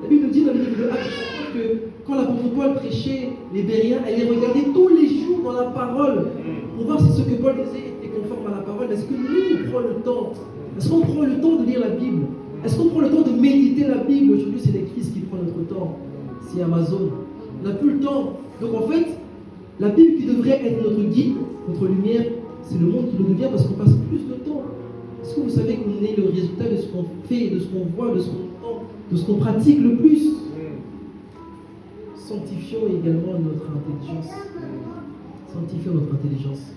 La Bible nous dit dans le livre de Actes que quand l'apôtre Paul prêchait les Bériens, elle les regardait tous les jours dans la parole pour voir si ce que Paul disait était conforme à la parole. Est-ce que nous, on prend le temps? Est-ce qu'on prend le temps de lire la Bible? Est-ce qu'on prend le temps de méditer la Bible? Aujourd'hui, c'est l'Église qui prend notre temps. C'est Amazon. On n'a plus le temps. Donc en fait, la Bible qui devrait être notre guide, notre lumière, c'est le monde qui nous devient parce qu'on passe plus de temps. Est-ce que vous savez qu'on est le résultat de ce qu'on fait, de ce qu'on voit, de ce qu'on entend, de ce qu'on pratique le plus? Sanctifions également notre intelligence. Sanctifions notre intelligence.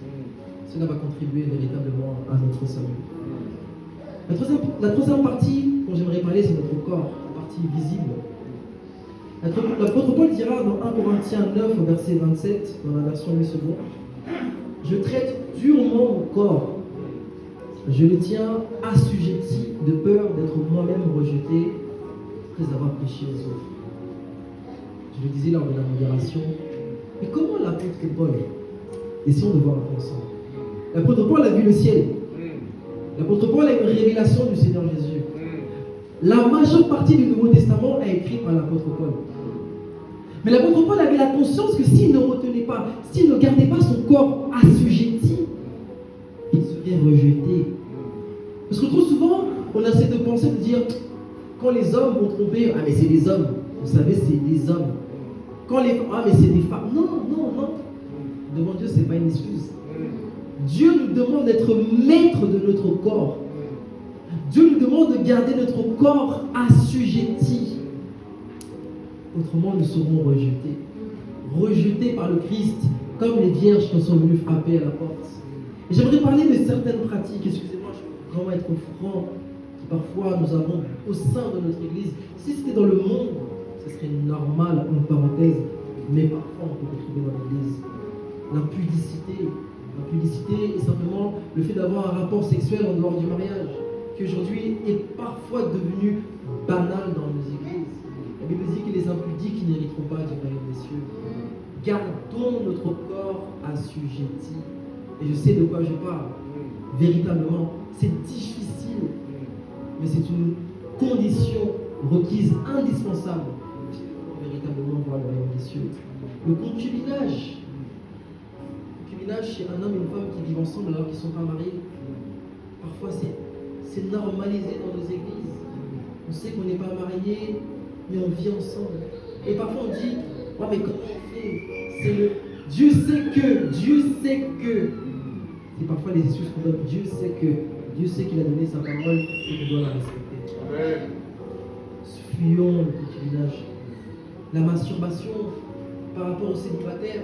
Cela va contribuer véritablement à notre salut. La troisième partie dont j'aimerais parler, c'est notre corps, la partie visible. L'apôtre Paul dira dans 1 Corinthiens 9, au verset 27, dans la version 8 secondes, « Je traite durement mon corps. Je le tiens assujetti de peur d'être moi-même rejeté après avoir péché aux autres. » Je le disais lors de la modération. Mais comment l'apôtre Paul, essayons de voir un peu ensemble. L'apôtre Paul a vu le ciel. L'apôtre Paul a une révélation du Seigneur Jésus. La majeure partie du Nouveau Testament est écrite par l'apôtre Paul. Mais l'apôtre Paul avait la conscience que s'il ne retenait pas, s'il ne gardait pas son corps assujetti, il serait rejeté. Parce que trop souvent, on a cette pensée de dire, quand les hommes vont tromper, ah mais c'est des hommes. Vous savez, c'est des hommes. Quand les ah mais c'est des femmes. Non, non, non. Devant Dieu, ce n'est pas une excuse. Dieu nous demande d'être maître de notre corps. Dieu nous demande de garder notre corps assujetti. Autrement, nous serons rejetés. Rejetés par le Christ, comme les vierges qui sont venues frapper à la porte. Et j'aimerais parler de certaines pratiques. Excusez-moi, je veux vraiment être franc. Parfois, nous avons au sein de notre église, si c'était dans le monde, ce serait normal, en parenthèse, mais parfois on peut retrouver dans l'église. L'impudicité est simplement le fait d'avoir un rapport sexuel en dehors du mariage, qui aujourd'hui est parfois devenu banal dans nos églises. La Bible dit que les impudiques n'hériteront pas du royaume des cieux. Gardons notre corps assujetti. Et je sais de quoi je parle. Véritablement, c'est difficile, mais c'est une condition requise, indispensable, pour véritablement voir le royaume des cieux. Le concubinage. Chez un homme et une femme qui vivent ensemble alors qu'ils ne sont pas mariés. Parfois, c'est normalisé dans nos églises. On sait qu'on n'est pas mariés, mais on vit ensemble. Et parfois, on dit, oh, mais comment on fait? C'est le Dieu sait que. C'est parfois les excuses qu'on donne. Dieu sait qu'il a donné sa parole et qu'on doit la respecter. Amen. Fuyons le concubinage. La masturbation par rapport aux célibataires.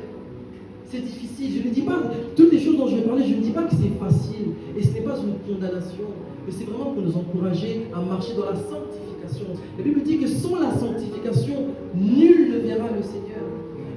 C'est difficile, je ne dis pas, toutes les choses dont je vais parler, je ne dis pas que c'est facile, et ce n'est pas une condamnation, mais c'est vraiment pour nous encourager à marcher dans la sanctification. La Bible dit que sans la sanctification, nul ne verra le Seigneur.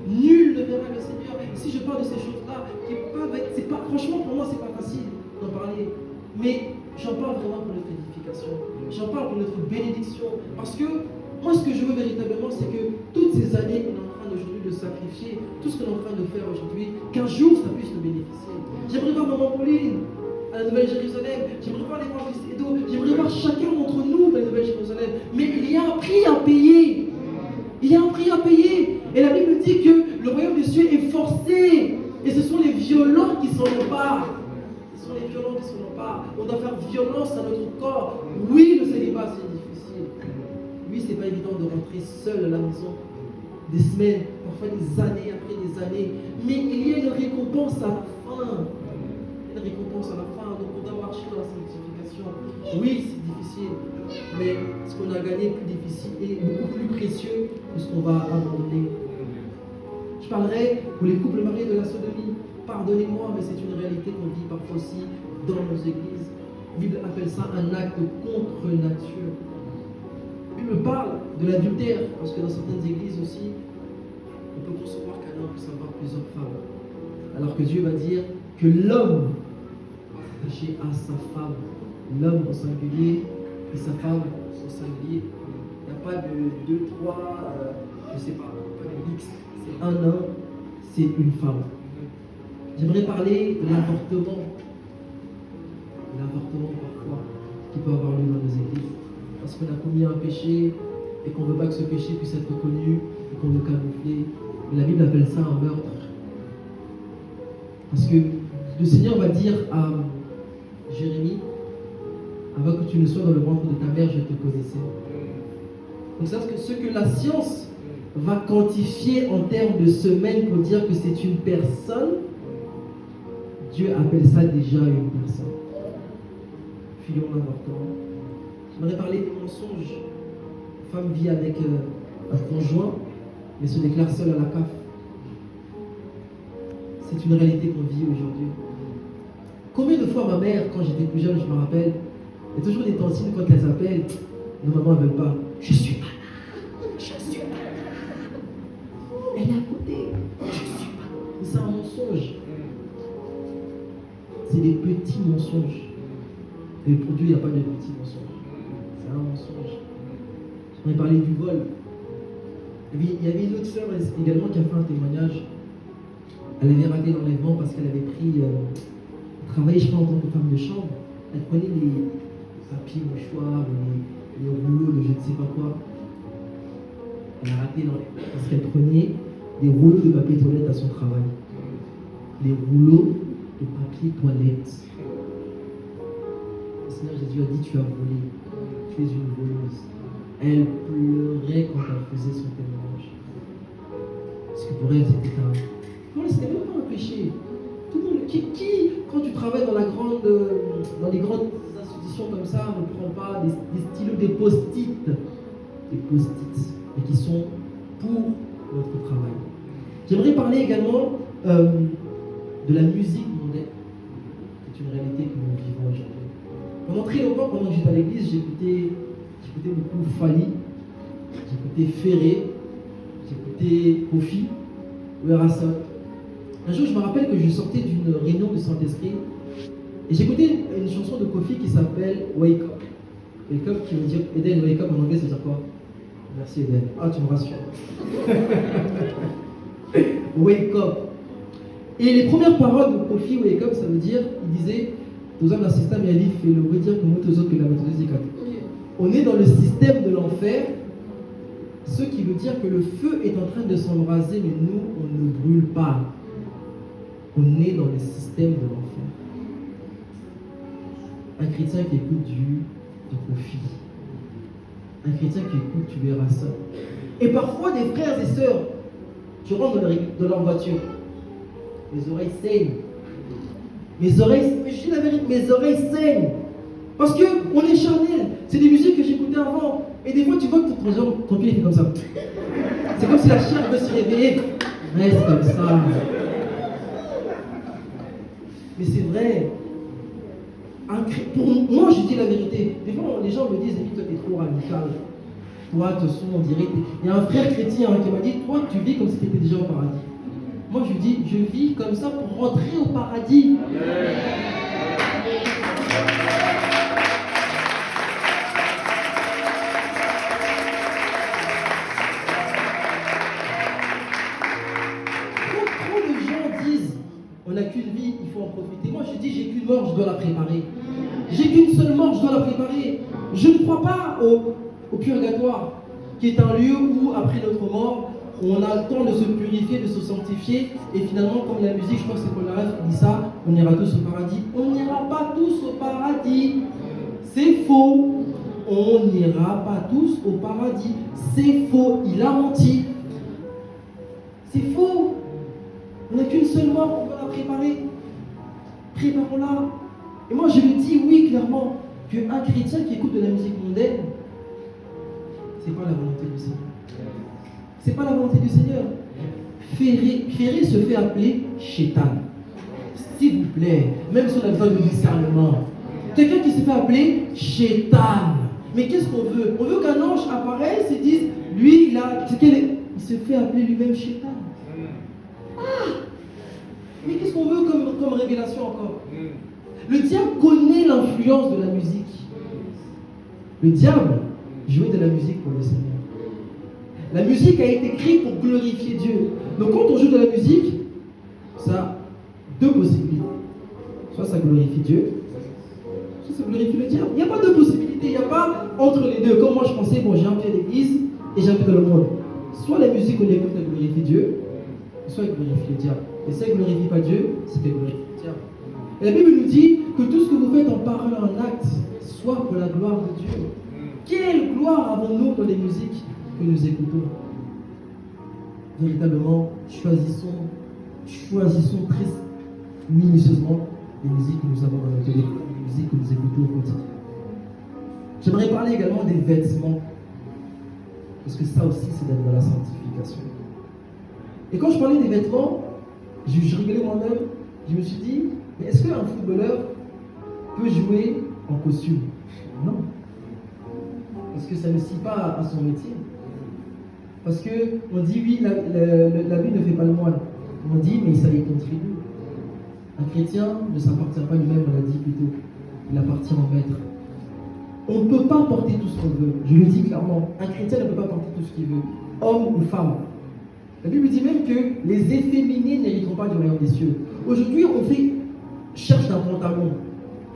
Nul ne verra le Seigneur. Si je parle de ces choses-là, qui peuvent être, c'est pas, franchement pour moi c'est pas facile d'en parler, mais j'en parle vraiment pour notre édification, j'en parle pour notre bénédiction, parce que moi ce que je veux véritablement, c'est que toutes ces années qu'on est en train aujourd'hui de sacrifier, tout ce qu'on est en train de faire aujourd'hui, qu'un jour ça puisse nous bénéficier. J'aimerais voir Maman Pauline à la Nouvelle-Jérusalem, j'aimerais voir l'évangéliste Edo, j'aimerais voir chacun d'entre nous à la Nouvelle-Jérusalem, mais il y a un prix à payer. Il y a un prix à payer. Et la Bible dit que le royaume des cieux est forcé, et ce sont les violents qui s'en emparent. Ce sont les violents qui s'en emparent. On doit faire violence à notre corps. Oui, le célibat c'est difficile. Oui, c'est pas évident de rentrer seul à la maison. Des semaines, parfois des années après des années. Mais il y a une récompense à la fin. Une récompense à la fin. Donc on doit marcher dans la sanctification. Oui, c'est difficile. Mais ce qu'on a gagné est plus difficile et beaucoup plus précieux que ce qu'on va abandonner. Je parlerai pour les couples mariés de la sodomie. Pardonnez-moi, mais c'est une réalité qu'on vit parfois aussi dans nos églises. La Bible appelle ça un acte contre nature. La Bible parle de l'adultère, parce que dans certaines églises aussi, on peut concevoir qu'un homme puisse avoir plusieurs femmes. Alors que Dieu va dire que l'homme va s'attacher à sa femme. L'homme au singulier et sa femme au singulier. Il n'y a pas de 2, 3, je ne sais pas de mix. C'est un homme, c'est une femme. J'aimerais parler de l'avortement. L'avortement parfois qui peut avoir lieu dans nos églises. Parce qu'on a commis un péché et qu'on ne veut pas que ce péché puisse être connu et qu'on veut camoufler. Mais la Bible appelle ça un meurtre. Parce que le Seigneur va dire à Jérémie, avant que tu ne sois dans le ventre de ta mère, je te connaissais. Donc c'est ce que la science va quantifier en termes de semaines pour dire que c'est une personne, Dieu appelle ça déjà une personne. Fuyons l'avortement. J'aimerais parler des mensonges. Une femme vit avec un conjoint, mais se déclare seule à la CAF. C'est une réalité qu'on vit aujourd'hui. Combien de fois ma mère, quand j'étais plus jeune, je me rappelle, il y a toujours des tantines quand elles appellent, nos mamans ne veulent pas. Je suis malade. Je suis malade. Elle est à côté. Je suis malade. Mais c'est un mensonge. C'est des petits mensonges. Et pour Dieu, il n'y a pas de petits mensonges. C'est un mensonge. J'aimerais parler du vol. Il y avait une autre sœur également qui a fait un témoignage. Elle avait raté l'enlèvement parce qu'elle avait travaillé, je crois, en tant que femme de chambre. Elle prenait les papiers, mouchoirs, les rouleaux de je ne sais pas quoi. Elle a raté l'enlèvement parce qu'elle prenait des rouleaux de papier toilette à son travail. Les rouleaux de papier toilette. Le Seigneur Jésus a dit, tu as volé. Tu es une voleuse. Elle pleurait quand elle faisait son témoignage. Parce que pour elle, c'était c'était même pas un péché. Tout le monde, quand tu travailles dans les grandes institutions comme ça, ne prend pas des stylos, des post-it, mais qui sont pour notre travail. J'aimerais parler également de la musique mondaine. C'est une réalité que nous vivons aujourd'hui. Pendant très longtemps, pendant que j'étais à l'église, j'écoutais beaucoup Fali, j'écoutais Ferré, j'écoutais Kofi, Ouerassa. Un jour, je me rappelle que je sortais d'une réunion de Saint-Esprit et j'écoutais une chanson de Kofi qui s'appelle Wake Up. Wake Up qui veut dire Eden, Wake Up en anglais, ça veut dire quoi? Merci Eden. Ah, tu me rassures. Wake Up. Et les premières paroles de Kofi, Wake Up, ça veut dire, il disait, nous avons un système, il a dit, fais-le veut dire que nous, tous autres, que la méthode on est dans le système de l'enfer, ce qui veut dire que le feu est en train de s'embraser, mais nous, on ne brûle pas. On est dans le système de l'enfer. Un chrétien qui écoute de Kofi, un chrétien qui écoute du Ouerassa. Et parfois, des frères et sœurs, tu rentres dans leur voiture, mes oreilles saignent. Je dis la vérité, mes oreilles saignent. Parce qu'on est charnel. C'est des musiques que j'écoutais avant. Et des fois, tu vois que ton pied est comme ça. C'est comme si la chair veut se réveiller. Reste comme ça. Mais c'est vrai. Pour moi, je dis la vérité. Des fois, les gens me disent, toi, t'es trop radical. Toi, de toute façon, on dirait. Il y a un frère chrétien qui m'a dit, toi, tu vis comme si tu étais déjà au paradis. Moi, je lui dis, je vis comme ça pour rentrer au paradis. Trop de gens disent, on n'a qu'une vie, il faut en profiter. Moi, je dis, j'ai qu'une mort, je dois la préparer. J'ai qu'une seule mort, je dois la préparer. Je ne crois pas au purgatoire, qui est un lieu où, après notre mort, on a le temps de se purifier, de se sanctifier, et finalement, comme la musique, je crois que c'est Paul Laref qui dit ça, on ira tous au paradis. On n'ira pas tous au paradis. C'est faux. On n'ira pas tous au paradis. C'est faux. Il a menti. C'est faux. On n'a qu'une seule mort, on doit la préparer. Préparons-la. Et moi, je le dis, oui, clairement, qu'un chrétien qui écoute de la musique mondaine, c'est pas la volonté du Seigneur. C'est pas la volonté du Seigneur. Ferré se fait appeler Chétan. S'il vous plaît, même si on a besoin de discernement. Quelqu'un qui se fait appeler Chétan. Mais qu'est-ce qu'on veut? On veut qu'un ange apparaisse et dise, lui, il se fait appeler lui-même Chétan. Ah! Mais qu'est-ce qu'on veut comme révélation encore? Le diable connaît l'influence de la musique. Le diable jouait de la musique pour le Seigneur. La musique a été créée pour glorifier Dieu. Donc quand on joue de la musique, ça a deux possibilités. Soit ça glorifie Dieu, soit ça glorifie le diable. Il n'y a pas de possibilité, il n'y a pas entre les deux. Comme moi je pensais, bon j'ai un pied à l'église et j'ai un pied dans le monde. Soit la musique qu'on écoute elle glorifie Dieu, soit elle glorifie le diable. Et si elle ne glorifie pas Dieu, c'est qu'elle glorifie le diable. Et la Bible nous dit que tout ce que vous faites en parole, en acte, soit pour la gloire de Dieu. Quelle gloire avons-nous dans les musiques que nous écoutons? Véritablement, choisissons très minutieusement les musiques que nous avons dans notre téléphone, les musiques que nous écoutons au quotidien. J'aimerais parler également des vêtements, parce que ça aussi c'est dans la sanctification. Et quand je parlais des vêtements, je rigolais moi-même, je me suis dit, mais est-ce qu'un footballeur peut jouer en costume? Non. Parce que ça ne scie pas à son métier. Parce qu'on dit, oui, l'habit ne fait pas le moine. On dit, mais ça y contribue. Un chrétien ne s'appartient pas lui-même, on l'a dit plutôt. Il appartient au maître. On ne peut pas porter tout ce qu'on veut. Je le dis clairement. Un chrétien ne peut pas porter tout ce qu'il veut. homme ou femme. La Bible dit même que les efféminés n'hériteront pas du royaume des cieux. Aujourd'hui, cherche un pantalon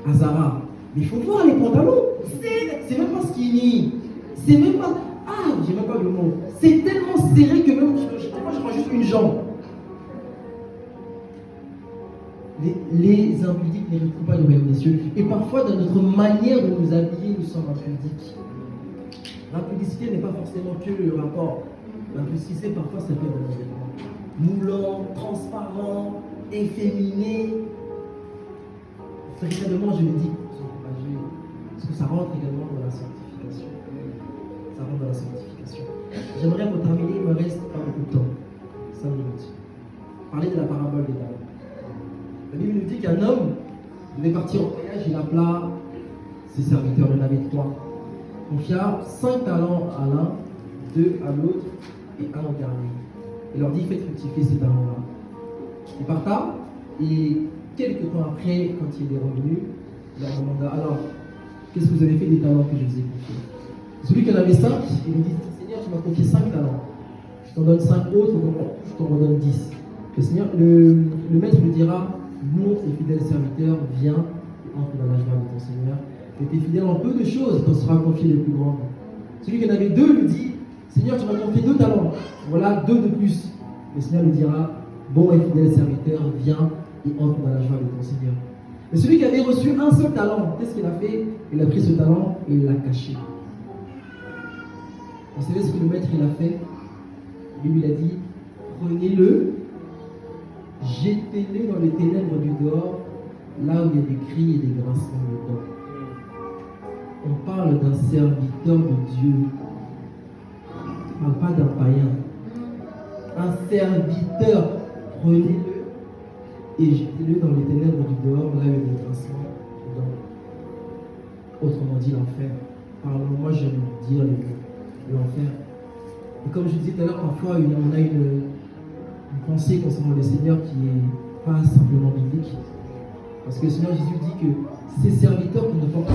à Zara. Mais il faut voir les pantalons. C'est même pas skinny. C'est même pas. Ah, j'ai même pas le mot. C'est tellement serré que même je prends juste une jambe. Les impudiques n'hériteront pas du royaume des cieux. Et parfois, dans notre manière de nous habiller, nous sommes impudiques. L'impudicité n'est pas forcément que le rapport. L'impudicité, parfois, ça peut être moulant, transparent, efféminé. Véritablement, je le dis, parce que ça rentre également dans la sanctification. Ça rentre dans la sanctification. J'aimerais pour terminer, il me reste pas beaucoup de temps. 5 minutes. Parler de la parabole des talents. La Bible nous dit qu'un homme devait partir en voyage, il appela ses serviteurs, il en avait 3. Confia 5 talents à l'un, 2 à l'autre et 1 au dernier. Il leur dit, faites fructifier ces talents-là. Il parta et quelques temps après, quand il est revenu, il leur demanda, alors, qu'est-ce que vous avez fait des talents que je vous ai confiés? Celui qui en avait 5, il lui dit, Seigneur, tu m'as confié 5 talents. Je t'en donne 5 autres, donc je t'en redonne 10. Le Seigneur, le maître lui dira, bon et fidèle serviteur, viens et entre dans la joie de ton Seigneur. Tu étais fidèle en peu de choses, t'en sera confié les plus grandes. Celui qui en avait 2 lui dit, Seigneur, tu m'as confié 2 talents. Voilà 2 de plus. Le Seigneur lui dira, bon et fidèle serviteur, viens et entre dans la joie de ton Seigneur. Mais celui qui avait reçu un seul talent, qu'est-ce qu'il a fait? Il a pris ce talent et il l'a caché. Vous savez ce que le maître il a fait? Lui, il a dit, prenez-le, jetez-le dans les ténèbres du dehors, là où il y a des cris et des grincements de dents. On parle d'un serviteur de Dieu. On ne parle pas d'un païen. Un serviteur, prenez-le et jetez-le dans les ténèbres du dehors, là où il y a des grincements de dents. Autrement dit, l'enfer. Moi, j'aime dire l'enfer. Et comme je disais tout à l'heure, parfois, on a une pensée concernant le Seigneur qui n'est pas simplement biblique. Parce que le Seigneur Jésus dit que ces serviteurs qui ne portent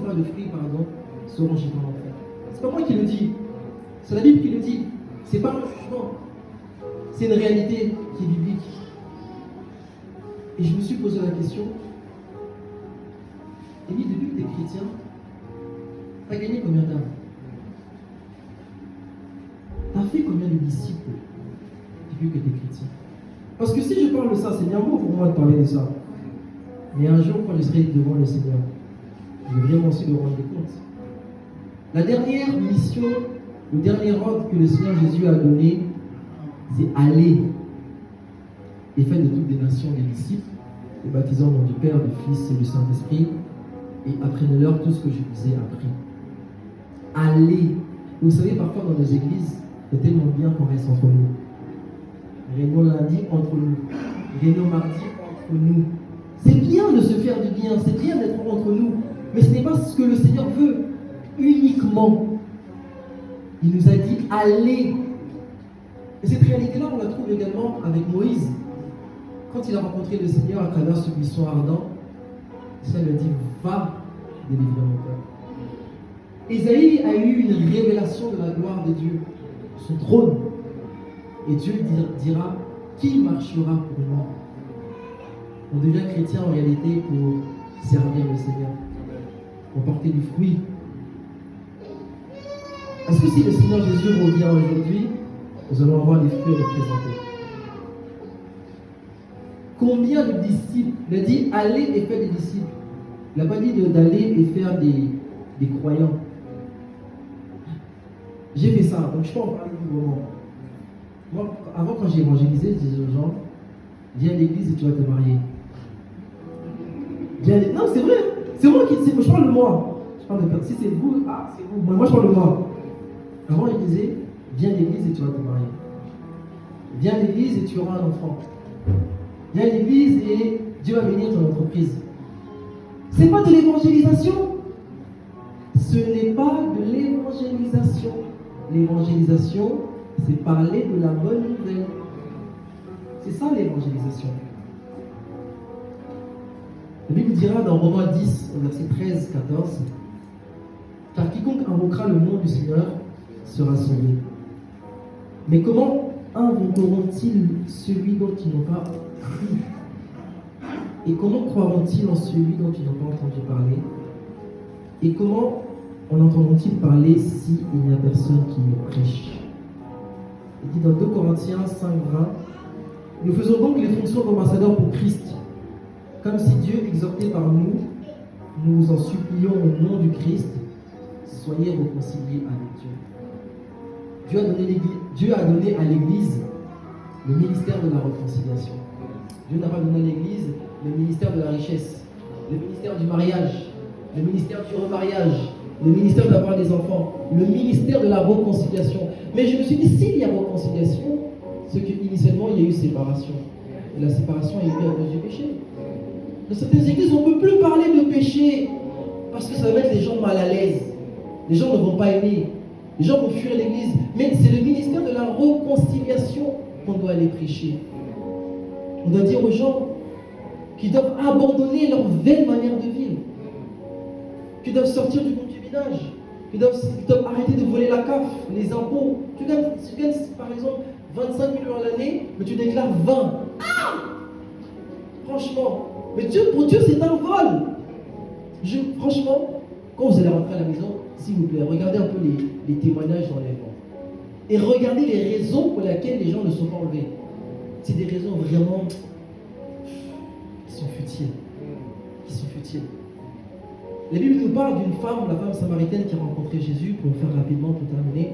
pas de fruits, seront jetés en enfer. C'est pas moi qui le dis, c'est la Bible qui le dit. C'est pas un jugement, c'est une réalité qui est biblique. Et je me suis posé la question, Élie, depuis que tu es chrétien, tu as gagné combien d'âmes? Tu as fait combien de disciples depuis que tu es chrétien? Parce que si je parle de ça, c'est bien beau pour moi de parler de ça. Mais un jour, quand je serai devant le Seigneur, je vais vraiment aussi me rendre compte. La dernière mission, le dernier ordre que le Seigneur Jésus a donné, c'est aller et faire de toutes les nations des disciples, les baptisant au nom du Père, du Fils et du Saint-Esprit, et apprenez-leur tout ce que je vous ai appris. Aller. Vous savez, parfois dans nos églises, c'est tellement bien qu'on reste entre nous. Réunion lundi entre nous. Réunion mardi entre nous. C'est bien de se faire du bien, c'est bien d'être entre nous. Mais ce n'est pas ce que le Seigneur veut uniquement. Il nous a dit allez. Et cette réalité-là, on la trouve également avec Moïse. Quand il a rencontré le Seigneur à travers ce buisson ardent, ça lui a dit va délivrer mon peuple. Ésaïe a eu une révélation de la gloire de Dieu, son trône. Et Dieu dira, qui marchera pour moi? On devient chrétien en réalité pour servir le Seigneur, pour porter du fruit. Est-ce que si le Seigneur Jésus revient aujourd'hui, nous allons avoir des fruits à nous présenter? Combien de disciples? Il a dit, allez et faites des disciples. Il n'a pas dit d'aller et faire des croyants. J'ai fait ça, donc je peux en parler librement. Moi, avant, quand j'ai évangélisé, je disais aux gens, viens à l'église et tu vas te marier. Non, c'est vrai. C'est moi qui. Je parle de moi. Je parle de personne. Si c'est vous, c'est vous. Moi, je parle de moi. Avant, je disais, viens à l'église et tu vas te marier. Viens à l'église et tu auras un enfant. Viens à l'église et Dieu va bénir ton entreprise. C'est pas de l'évangélisation. Ce n'est pas de l'évangélisation. L'évangélisation, c'est parler de la bonne nouvelle. C'est ça l'évangélisation. La Bible dira dans Romains 10, au verset 13-14, car quiconque invoquera le nom du Seigneur sera sauvé. Mais comment invoqueront-ils celui dont ils n'ont pas cru? Et comment croiront-ils en celui dont ils n'ont pas entendu parler? Et comment en entendront-ils parler s'il n'y a personne qui les prêche? Il dit dans 2 Corinthiens 5, 20, nous faisons donc les fonctions d'ambassadeurs pour Christ, comme si Dieu exhortait par nous, nous en supplions au nom du Christ, soyez réconciliés avec Dieu. Dieu a donné à l'Église le ministère de la réconciliation. Dieu n'a pas donné à l'Église le ministère de la richesse, le ministère du mariage, le ministère du remariage, le ministère d'avoir des enfants, le ministère de la réconciliation. Mais je me suis dit, s'il y a réconciliation, c'est qu'initialement il y a eu séparation. Et la séparation est venue à cause du péché. Dans certaines églises, on ne peut plus parler de péché parce que ça va mettre les gens mal à l'aise. Les gens ne vont pas aimer. Les gens vont fuir l'église. Mais c'est le ministère de la réconciliation qu'on doit aller prêcher. On doit dire aux gens qu'ils doivent abandonner leur vaine manière de vivre, qu'ils doivent sortir du concubinage, qu'ils doivent arrêter de voler la CAF, les impôts. Tu gagnes par exemple 25 000 € à l'année, mais tu déclares 20. Ah! Franchement. Mais pour Dieu, c'est un vol. Franchement, quand vous allez rentrer à la maison, s'il vous plaît, regardez un peu les témoignages d'enlèvement. Et regardez les raisons pour lesquelles les gens ne sont pas enlevés. C'est des raisons vraiment qui sont futiles. La Bible nous parle d'une femme, la femme samaritaine qui a rencontré Jésus, pour le faire rapidement, pour terminer.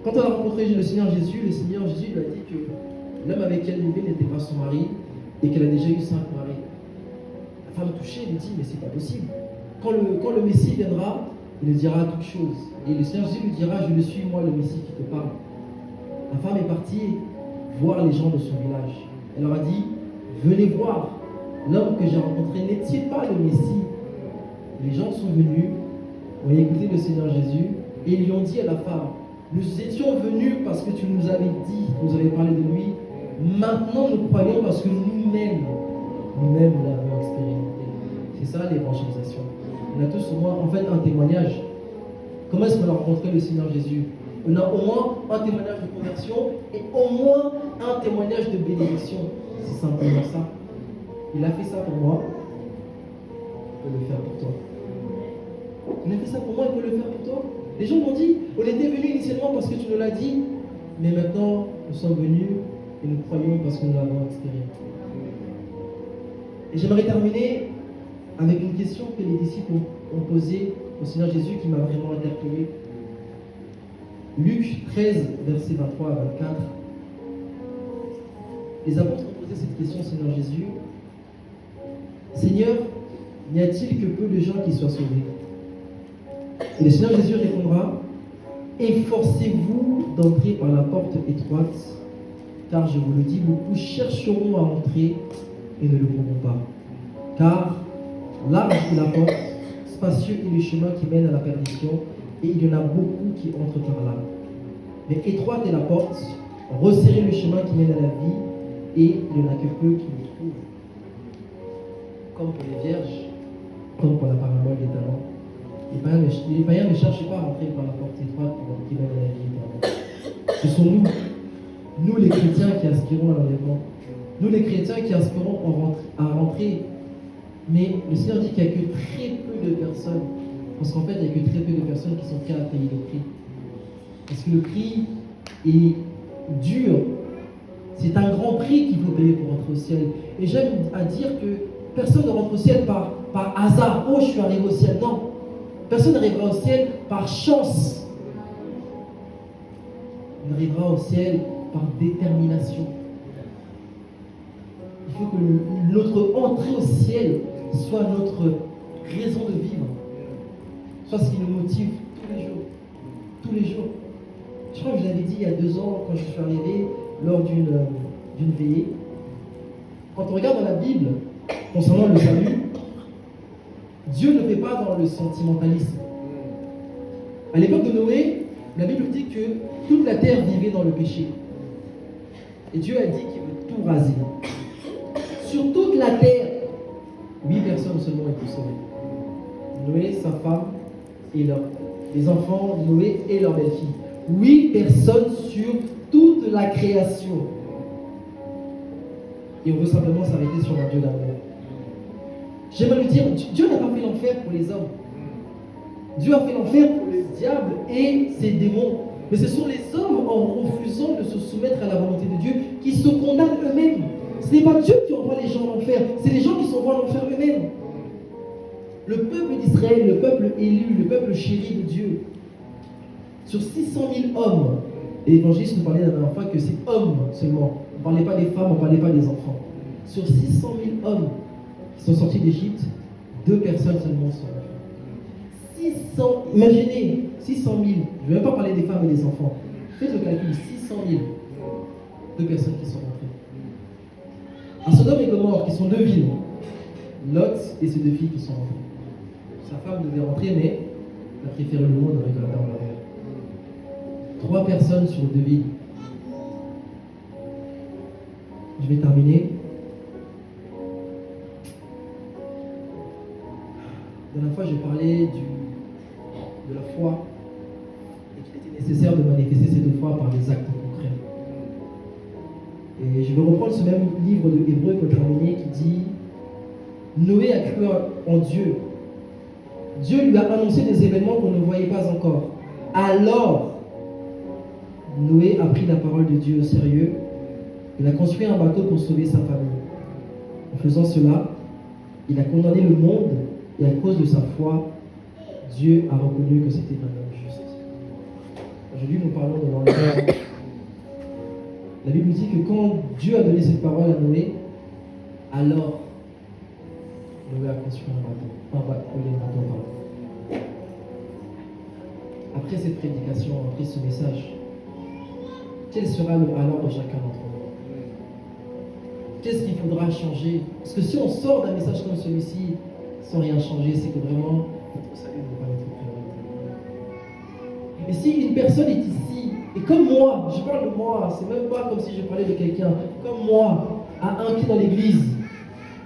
Quand elle a rencontré le Seigneur Jésus lui a dit que l'homme avec qui elle vivait n'était pas son mari et qu'elle a déjà eu 5 maris. La femme touchée lui dit, mais c'est pas possible. Quand le Messie viendra, il lui dira toutes choses. Et le Seigneur Jésus lui dira, je le suis, moi, le Messie qui te parle. La femme est partie voir les gens de son village. Elle leur a dit, venez voir l'homme que j'ai rencontré, n'est-il pas le Messie? Les gens sont venus, ont écouté le Seigneur Jésus et ils lui ont dit à la femme, nous étions venus parce que tu nous avais dit, tu nous avais parlé de lui. Maintenant nous croyons parce que nous-mêmes l'avons expérimenté. C'est ça l'évangélisation. On a tous au moins un témoignage. Comment est-ce qu'on a rencontré le Seigneur Jésus? On a au moins un témoignage de conversion et au moins un témoignage de bénédiction. C'est simplement ça. Il a fait ça pour moi, il peut le faire pour toi. Il a fait ça pour moi, il peut le faire pour toi. Les gens m'ont dit, on était venus initialement parce que tu nous l'as dit, mais maintenant nous sommes venus et nous croyons parce que nous l'avons expérimenté. Et j'aimerais terminer avec une question que les disciples ont posée au Seigneur Jésus qui m'a vraiment interpellé. Luc 13, versets 23 à 24. Les apôtres ont posé cette question au Seigneur Jésus. Seigneur, n'y a-t-il que peu de gens qui soient sauvés? Et le Seigneur Jésus répondra, efforcez-vous d'entrer par la porte étroite, car je vous le dis, beaucoup chercheront à entrer et ne le pourront pas. Car large est la porte, spacieux est le chemin qui mène à la perdition, et il y en a beaucoup qui entrent par là. Mais étroite est la porte, resserrez le chemin qui mène à la vie, et il n'y en a que peu qui le trouvent. Comme pour les vierges, comme pour la parabole des talents. Les païens ne cherchent pas à rentrer par la porte étroite qui mène à la vie éternelle. Ce sont nous les chrétiens qui aspirons à l'enlèvement. Nous les chrétiens qui aspirons à rentrer. Mais le Seigneur dit qu'il n'y a que très peu de personnes. Parce qu'en fait, il n'y a que très peu de personnes qui sont prêtes à payer le prix. Parce que le prix est dur. C'est un grand prix qu'il faut payer pour rentrer au ciel. Et j'aime à dire que personne ne rentre au ciel par hasard. Oh, je suis arrivé au ciel. Non. Personne n'arrivera au ciel par chance. On arrivera au ciel par détermination. Il faut que notre entrée au ciel soit notre raison de vivre. Soit ce qui nous motive tous les jours. Tous les jours. Je crois que je l'avais dit il y a 2 ans, quand je suis arrivé lors d'une veillée. Quand on regarde dans la Bible, concernant le salut, Dieu ne fait pas dans le sentimentalisme. À l'époque de Noé, la Bible dit que toute la terre vivait dans le péché. Et Dieu a dit qu'il veut tout raser. Sur toute la terre, 8 personnes seulement étaient sauvées. Noé, sa femme, et les enfants de Noé et leur belle-fille. 8 personnes sur toute la création. Et on veut simplement s'arrêter sur un Dieu d'amour. J'aimerais lui dire, Dieu n'a pas fait l'enfer pour les hommes. Dieu a fait l'enfer pour le diable et ses démons. Mais ce sont les hommes, en refusant de se soumettre à la volonté de Dieu, qui se condamnent eux-mêmes. Ce n'est pas Dieu qui envoie les gens en enfer, c'est les gens qui s'envoient en enfer eux-mêmes. Le peuple d'Israël, le peuple élu, le peuple chéri de Dieu, sur 600 000 hommes, et l'évangéliste nous parlait la dernière fois que c'est hommes seulement. On ne parlait pas des femmes, on ne parlait pas des enfants. Sur 600 000 hommes qui sont sortis d'Égypte, 2 personnes seulement sont rentrées. 600, imaginez, 600 000, je ne vais même pas parler des femmes et des enfants. Faites le calcul, 600 000, 2 personnes qui sont rentrées. À Sodome et Gomorrhe, qui sont 2 villes, Lot et ses 2 filles qui sont rentrées. Sa femme devait rentrer, mais elle a préféré le monde avec la dame en arrière. 3 personnes sur 2 villes. Je vais terminer. La dernière fois, j'ai parlé de la foi et qu'il était nécessaire de manifester cette foi par des actes concrets. Et je vais reprendre ce même livre de Hébreux pour terminer qui dit Noé a cru en Dieu. Dieu lui a annoncé des événements qu'on ne voyait pas encore. Alors, Noé a pris la parole de Dieu au sérieux. Il a construit un bateau pour sauver sa famille. En faisant cela, il a condamné le monde et à cause de sa foi, Dieu a reconnu que c'était un homme juste. Aujourd'hui, nous parlons de l'enlèvement. La Bible dit que quand Dieu a donné cette parole à Noé, alors Noé a construit un bateau. Après cette prédication, après ce message, quel sera le alors de chacun d'entre nous? Qu'est-ce qu'il faudra changer? Parce que si on sort d'un message comme celui-ci sans rien changer, c'est que vraiment, notre salut n'est pas notre priorité. Et si une personne est ici, et comme moi, je parle de moi, c'est même pas comme si je parlais de quelqu'un, comme moi, a un pied dans l'église,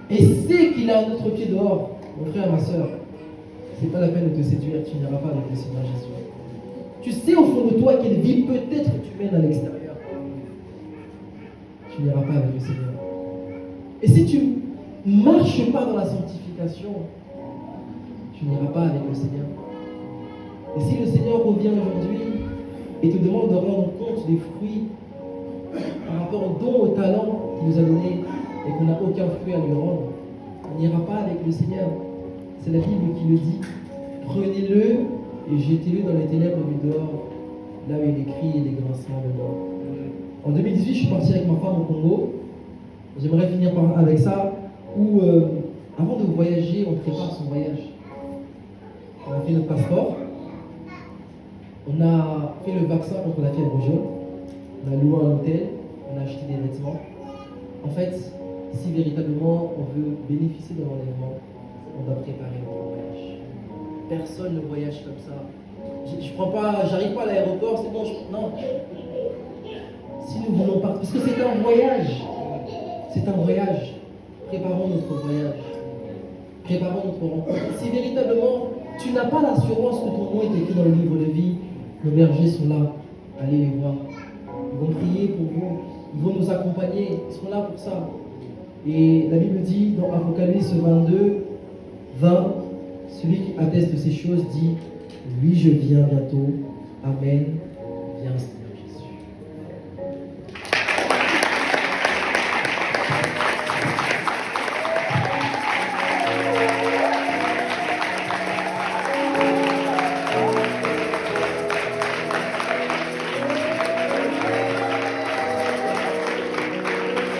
et sait qu'il a un autre pied dehors, mon frère, ma soeur, c'est pas la peine de te séduire, tu n'iras pas avec le Seigneur Jésus. Tu sais au fond de toi quelle vie peut-être tu mènes à l'extérieur. Tu n'iras pas avec le Seigneur. Et si tu ne marches pas dans la sanctification, tu n'iras pas avec le Seigneur. Et si le Seigneur revient aujourd'hui et te demande de rendre compte des fruits par rapport aux dons, aux talents qu'il nous a donnés et qu'on n'a aucun fruit à lui rendre, on n'ira pas avec le Seigneur. C'est la Bible qui le dit. Prenez-le et jetez-le dans les ténèbres du dehors, là où il y a des cris et des grincements de mort. En 2018, je suis parti avec ma femme au Congo. J'aimerais finir avec ça, où avant de voyager, on prépare son voyage. On a fait notre passeport, on a fait le vaccin contre la fièvre jaune, on a loué un hôtel, on a acheté des vêtements. En fait, si véritablement on veut bénéficier de l'enlèvement, on doit préparer notre voyage. Personne ne voyage comme ça. J'arrive pas à l'aéroport, c'est bon, non. Si nous voulons partir, parce que c'est un voyage. C'est un voyage. Préparons notre voyage. Préparons notre rencontre. Si véritablement tu n'as pas l'assurance que ton nom est écrit dans le livre de vie, nos bergers sont là. Allez les voir. Ils vont prier pour vous. Ils vont nous accompagner. Ils sont là pour ça. Et la Bible dit dans Apocalypse 22, 20, celui qui atteste ces choses dit, oui, je viens bientôt. Amen. Viens.